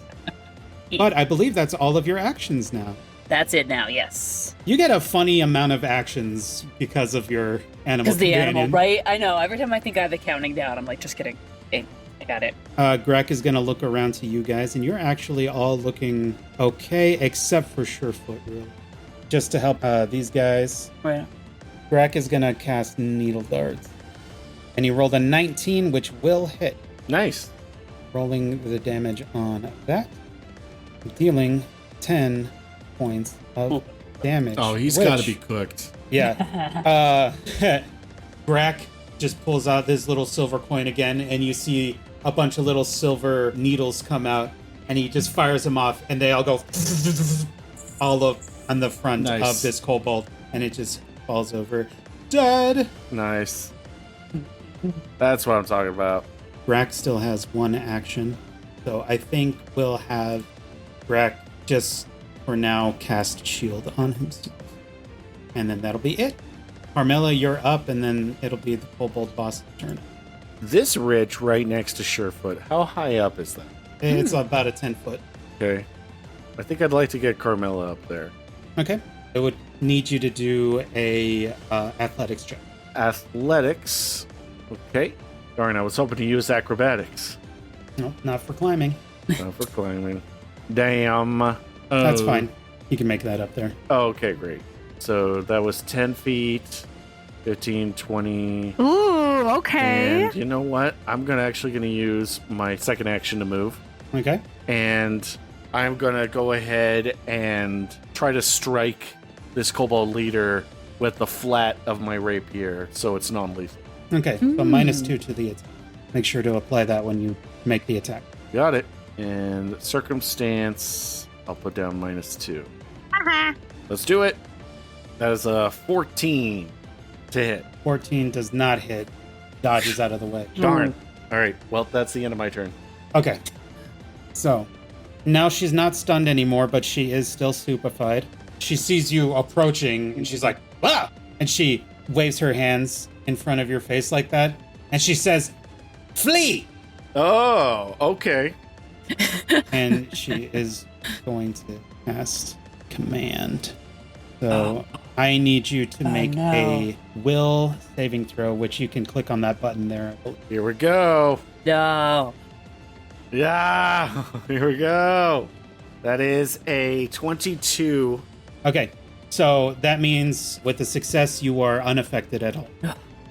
But I believe that's all of your actions now. That's it now, yes. You get a funny amount of actions because of your animal Because the companion. animal, right? I know. Every time I think I have it counting down, I'm like, just kidding. Okay, I got it. Greg is going to look around to you guys, and you're actually all looking okay, except for Surefoot, really. Just to help these guys, Right. Greg is going to cast Needle Darts. And he rolled a 19, which will hit. Nice. Rolling the damage on that. Dealing 10 points of damage. Oh, he's which- got to be cooked. Yeah. Grak just pulls out this little silver coin again, and you see a bunch of little silver needles come out, and he just fires them off, and they all go all up on the front Nice. of this kobold, and it just falls over dead. Nice. That's what I'm talking about. Grak still has 1 action, so I think we'll have Grak just for now cast shield on himself, and then that'll be it. Carmella, you're up, and then it'll be the kobold boss's turn. This ridge right next to Surefoot, how high up is that? It's about a 10-foot. Okay. I think I'd like to get Carmella up there. Okay. It would need you to do a athletics check. Athletics. Okay. Darn, I was hoping to use acrobatics. No, not for climbing. Not for climbing. Damn. That's fine. You can make that up there. Oh, okay, great. So that was 10 feet, 15, 20. Ooh, okay. And you know what? I'm actually going to use my second action to move. Okay. And I'm going to go ahead and try to strike this kobold leader with the flat of my rapier so it's non-lethal. Okay. So -2 to the attack. Make sure to apply that when you make the attack. Got it. And circumstance, I'll put down -2. Let's do it. That is a 14 to hit. 14 does not hit. Dodges out of the way. Darn. All right. Well, that's the end of my turn. Okay. So, now she's not stunned anymore, but she is still stupefied. She sees you approaching, and she's like, ah! And she waves her hands in front of your face like that, and she says, flee! Oh, okay. And she is going to cast command. So, I need you to make a will saving throw, which you can click on that button there. Here we go. No. Yeah, here we go. That is a 22. Okay, so that means with the success, you are unaffected at all.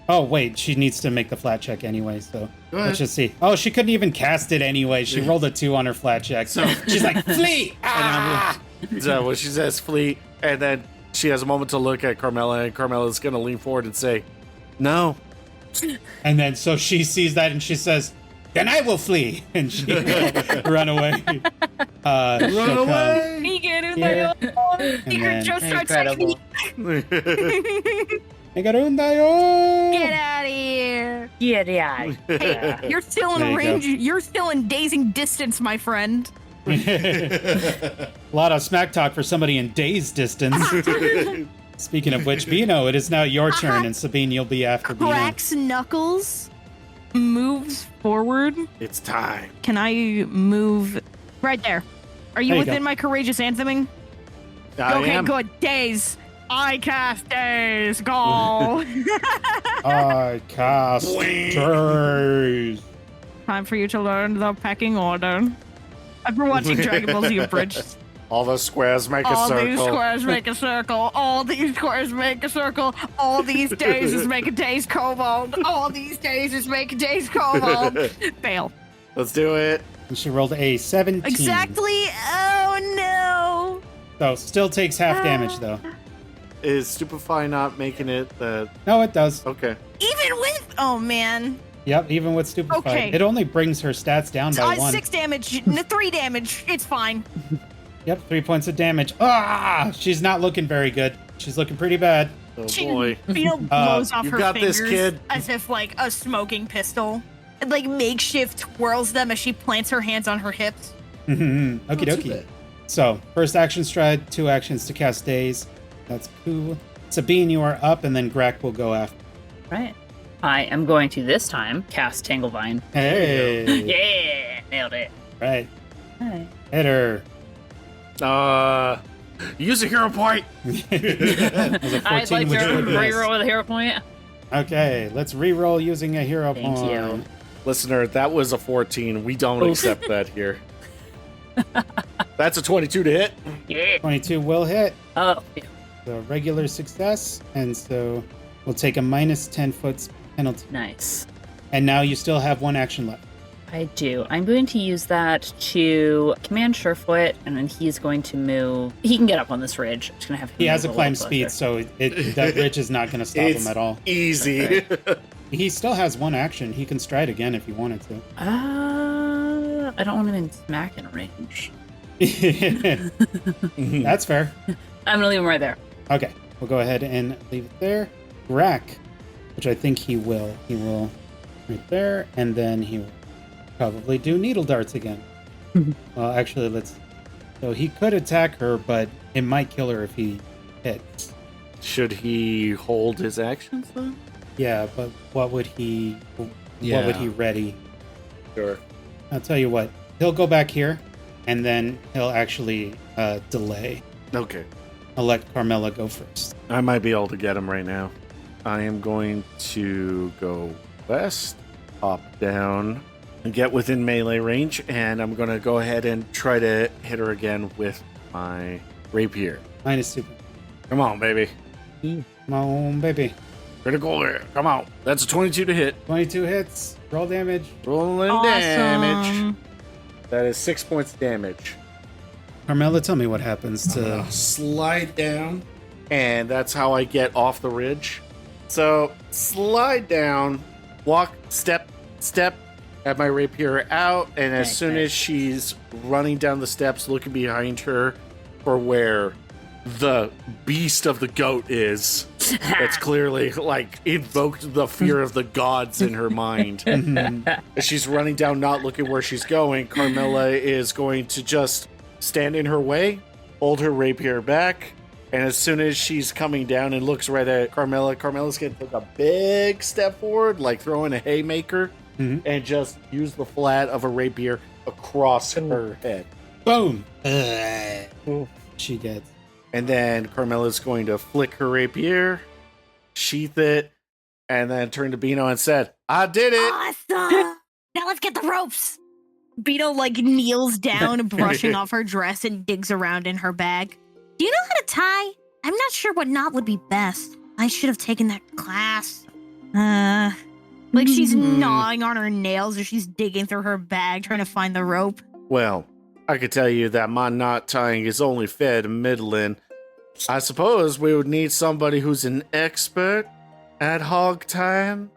Oh, wait, she needs to make the flat check anyway, so let's just see. Oh, she couldn't even cast it anyway. She rolled a 2 on her flat check, so she's like, flee! Ah! So when she says flee, and then she has a moment to look at Carmella, and Carmella's going to lean forward and say, no. And then so she sees that and she says, then I will flee! And she run away. Run away! Here, and then, Just starts Incredible. Megarundayo! Get out of here. Yeah. Hey, you're still There in you range. You're still in dazing distance, my friend. A lot of smack talk for somebody in days distance. Speaking of which, Beeno, it is now your turn, and Sabine, you'll be after Beeno. Cracks knuckles, moves forward. It's time. Can I move right there? Are you There you within go. my courageous antheming? I Okay, am. good. Daze. I cast daze. Go. I cast days. Time for you to learn the pecking order. I've been watching Dragon Ball Z abridged. All the squares make a All circle. these squares make a circle. All these squares make a circle. All these daisies make a daze kobold. All these daisies make a daze kobold. Fail. Let's do it. And she rolled a 17. Exactly. Oh no. So still takes half damage, though. Is Stupefy not making it that... No, it does. Okay. Even with. Oh man. Yep, even with Stupefy. Okay. It only brings her stats down by 1. 6 damage. 3 damage. It's fine. Yep, 3 points of damage. Ah! She's not looking very good. She's looking pretty bad. Oh She boy. blows off you her got fingers this, kid. as if like a smoking pistol. And like makeshift twirls them as she plants her hands on her hips. Okie dokie. So, first action stride, 2 actions to cast daze. That's cool. Sabine, you are up, and then Grak will go after. Right. I am going to this time cast Tanglevine. Hey! Yeah, nailed it. Right. Hi. Hit her. Use a hero point. That was a 14, I'd like which to would miss. reroll with a hero point. Okay, let's re-roll using a hero Thank point. you. Listener, that was a 14. We don't accept that here. That's a 22 to hit. Yeah. 22 will hit. Oh, So regular success, and so we'll take a minus 10 foot penalty. nice. And now you still have 1 action left. I do. I'm going to use that to command Surefoot, and then he's going to move. He can get up on this ridge. I'm just going to have him He has a move climb little speed, closer. so that ridge is not going to stop It's him at all. easy. He still has 1 action. He can stride again if he wanted to. I don't want him in smacking range. That's fair. I'm going to leave him right there. Okay, we'll go ahead and leave it there. Grak, which I think he will. He will right there, and then he will probably do needle darts again. Well, actually, let's... So he could attack her, but it might kill her if he hits. Should he hold his actions then? Yeah, but what would he... What would he ready? Sure. I'll tell you what. He'll go back here, and then he'll actually delay. Okay. I'll let Carmella go first. I might be able to get him right now. I am going to go west, hop down, and get within melee range, and I'm going to go ahead and try to hit her again with my rapier. -2. Come on, baby. Come on, baby. Critical there. Come on. That's a 22 to hit. 22 hits. Roll damage. Rolling damage. That is 6 points damage. Carmella, tell me what happens to... Slide down, and that's how I get off the ridge. So, slide down, walk, step, have my rapier out, and as soon as she's running down the steps, looking behind her for where the beast of the goat is, that's clearly, like, invoked the fear of the gods in her mind. As she's running down, not looking where she's going, Carmella is going to just stand in her way, hold her rapier back, and as soon as she's coming down and looks right at Carmella, Carmella's going to take a big step forward, like throwing a haymaker, and just use the flat of a rapier across her head. Boom! She gets. And then Carmella's going to flick her rapier, sheath it, and then turn to Beeno and said, I did it! Awesome! Now let's get the ropes! Beeno, like, kneels down, brushing off her dress, and digs around in her bag. Do you know how to tie? I'm not sure what knot would be best. I should have taken that class. Like, she's gnawing on her nails as she's digging through her bag, trying to find the rope. Well, I could tell you that my knot tying is only fair to middling. I suppose we would need somebody who's an expert at hog tying,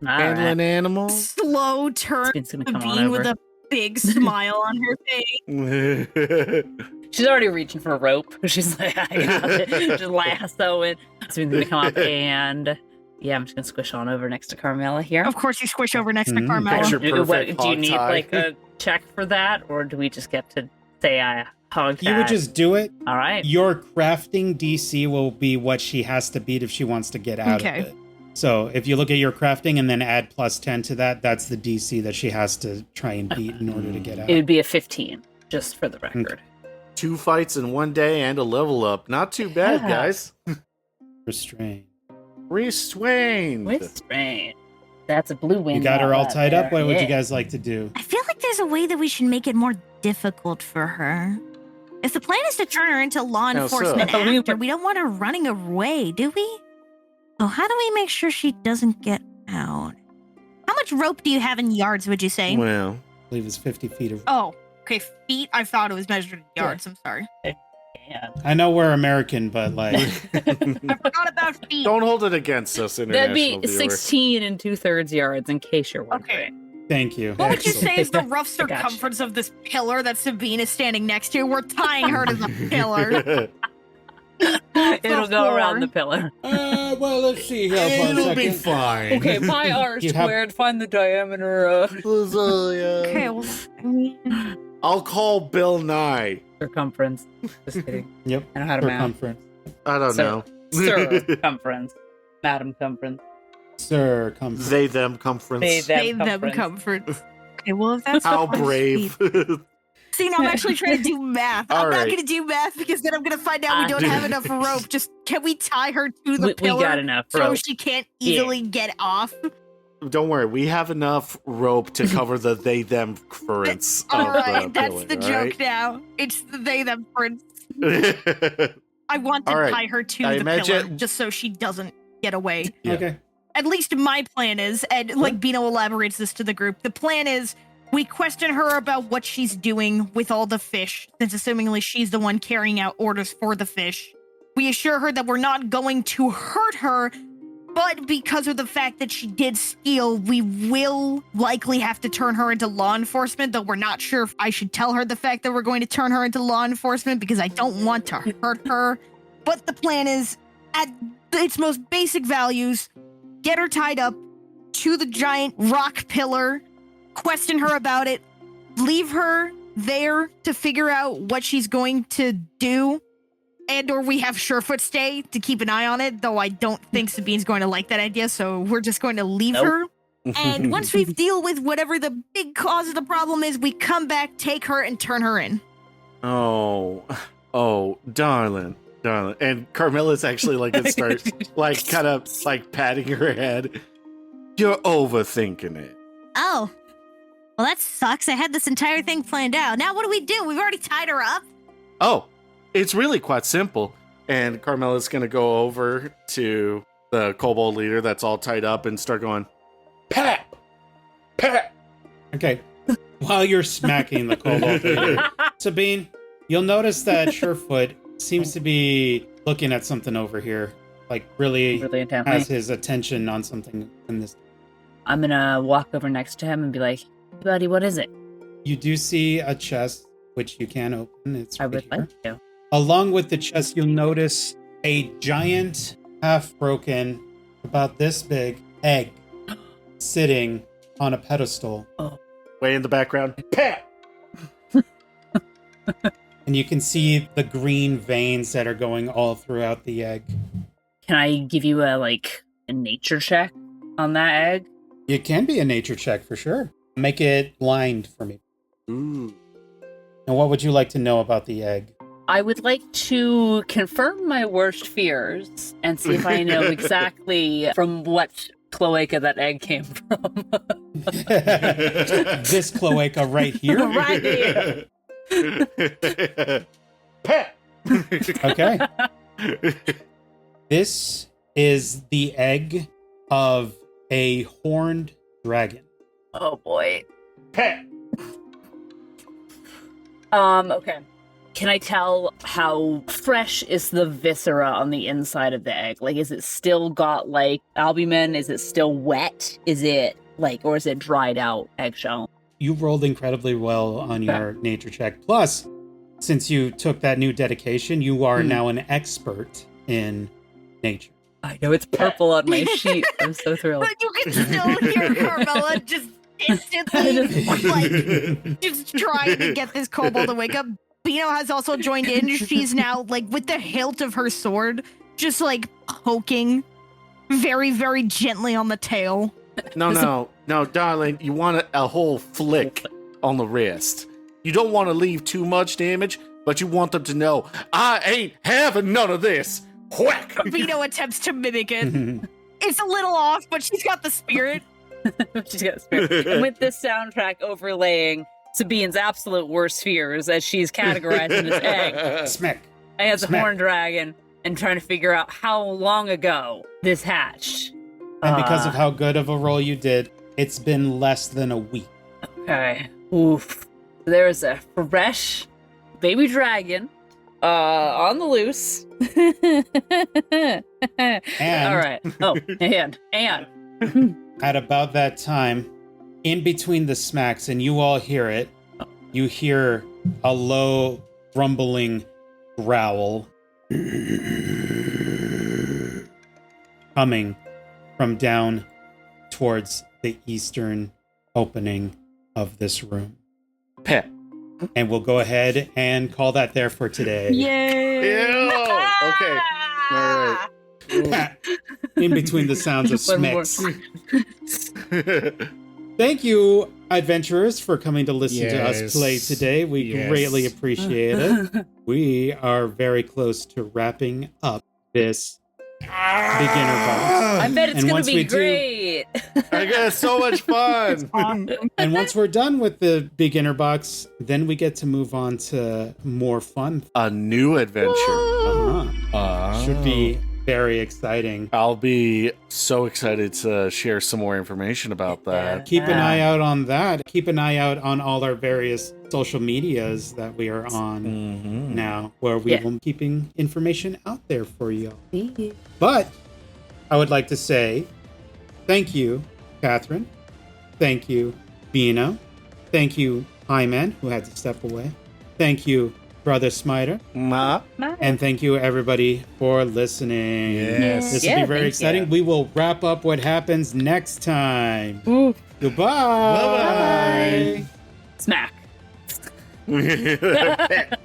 handling animals. Slow turn It's gonna come on Sabine with over. a big smile on her face. She's already reaching for a rope. She's like, I got it. Just lassoing. So we're gonna come up and yeah, I'm just gonna squish on over next to Carmella here. Of course, you squish over next to Picture Carmella. perfect Do you hog need tie. like a check for that, or do we just get to say I hog tie? You would just do it. All right. Your crafting DC will be what she has to beat if she wants to get out Okay. of it. So if you look at your crafting and then add +10 to that, that's the DC that she has to try and beat in order to get out. It would be a 15, just for the record. 2 fights in 1 day and a level up. Not too bad, Yeah. guys. Restrain. Restrained. Restraint. That's a blue wind. You got her all right tied there. up? What would Yeah. you guys like to do? I feel like there's a way that we should make it more difficult for her. If the plan is to turn her into law How so? enforcement I believe- after, we don't want her running away, do we? So how do we make sure she doesn't get out? How much rope do you have in yards, would you say? Well, I believe it's 50 feet of... Oh, okay, feet? I thought it was measured in yards. I'm sorry. Yeah. I know we're American, but like... I forgot about feet. don't hold it against us, international That'd be viewer. 16 and 2/3 yards, in case you're wondering. Okay. Thank you. What would you Excellent. say is the rough I gotcha. circumference of this pillar that Sabine is standing next to? We're tying her to the pillar. It'll go around the pillar. Well, let's see here It'll be fine. Okay, pi r You have- squared. Find the diameter. Okay, well, I mean, I'll call Bill Nye. Circumference. Just kidding. Yep. I know how to math. Circumference. I don't know. Circumference. Madam Cumference. Circumference. They, them, conference. They, them, save them Cumference. comfort. Okay, well, if that's How what brave. See, now I'm actually trying to do math. All I'm not right. going to do math because then I'm going to find out we don't have enough rope. Just can we tie her to the We pillar got enough so rope. she can't easily get off? Don't worry, we have enough rope to cover the they, them conference. All of right, that's pillar, the all joke now. It's the they them prince. right? I want to All right. tie her to I the imagine- pillar just so she doesn't get away. Yeah. Okay. At least my plan is, and like Beeno elaborates this to the group, the plan is we question her about what she's doing with all the fish, since assumingly she's the one carrying out orders for the fish. We assure her that we're not going to hurt her, but because of the fact that she did steal, we will likely have to turn her into law enforcement, though we're not sure if I should tell her the fact that we're going to turn her into law enforcement because I don't want to hurt her. But the plan is, at its most basic values, get her tied up to the giant rock pillar, question her about it, leave her there to figure out what she's going to do, and or we have Surefoot stay to keep an eye on it, though I don't think Sabine's going to like that idea, so we're just going to leave Nope. her. And once we deal with whatever the big cause of the problem is, we come back, take her, and turn her in. Oh, darling. And Carmella's actually like gonna start like kind of like patting her head. You're overthinking it. Oh. Well, that sucks. I had this entire thing planned out. Now what do? We've already tied her up. Oh, it's really quite simple. And Carmella's gonna go over to the kobold leader that's all tied up and start going, Pap! Pap! Okay. While you're smacking the kobold leader, Sabine, you'll notice that Surefoot seems to be looking at something over here. Like really intently. has his attention on something in this. I'm gonna walk over next to him and be like, buddy, what is it? You do see a chest, which you can open. It's I right would here. like to. Along with the chest, you'll notice a giant, half-broken, about this big egg sitting on a pedestal. way in the background, Pap! And you can see the green veins that are going all throughout the egg. Can I give you a nature check on that egg? It can be a nature check for sure. Make it blind for me. Ooh. And what would you like to know about the egg? I would like to confirm my worst fears and see if I know exactly from what cloaca that egg came from. This cloaca right here? Right here. Pap! Okay. This is the egg of a horned dragon. Oh boy. Pap! Okay. Can I tell how fresh is the viscera on the inside of the egg? Like, is it still got albumin? Is it still wet? Is it or is it dried out eggshell? You rolled incredibly well on your nature check. Plus, since you took that new dedication, you are now an expert in nature. I know it's purple on my sheet. I'm so thrilled. But you can still hear Carmella just instantly, just trying to get this kobold to wake up. Beeno has also joined in. She's now, with the hilt of her sword, just, poking very, very gently on the tail. No, darling, you want a whole flick on the wrist. You don't want to leave too much damage, but you want them to know, I ain't having none of this. Whack! Beeno attempts to mimic it. It's a little off, but she's got the spirit. She's got spirit. And with this soundtrack overlaying Sabine's absolute worst fears as she's categorizing this egg Smack. as a horned dragon and trying to figure out how long ago this hatched. And because of how good of a roll you did, it's been less than a week. Okay. Oof. There's a fresh baby dragon on the loose. And all right. Oh, and at about that time, in between the smacks, and you all hear it, you hear a low, rumbling growl coming from down towards the eastern opening of this room. Pep. And we'll go ahead and call that there for today. Yay! Ew. Okay. All right. In between the sounds of One more. smicks. Thank you, adventurers, for coming to listen to us play today. We greatly appreciate it. We are very close to wrapping up this beginner box. I bet it's And going once to we be do- great. I got so much fun. And once we're done with the beginner box, then we get to move on to more fun. A new adventure. Should be very exciting. I'll be so excited to share some more information about that. Keep an eye out on that. Keep an eye out on all our various social medias that we are on now, where we will be keeping information out there for you. But I would like to say thank you, Katherine. Thank you, Beeno. Thank you, Hyman, who had to step away. Thank you, Brother Smiter. And thank you, everybody, for listening. Yes. This will be very exciting. We will wrap up what happens next time. Goodbye. Smack. Pep.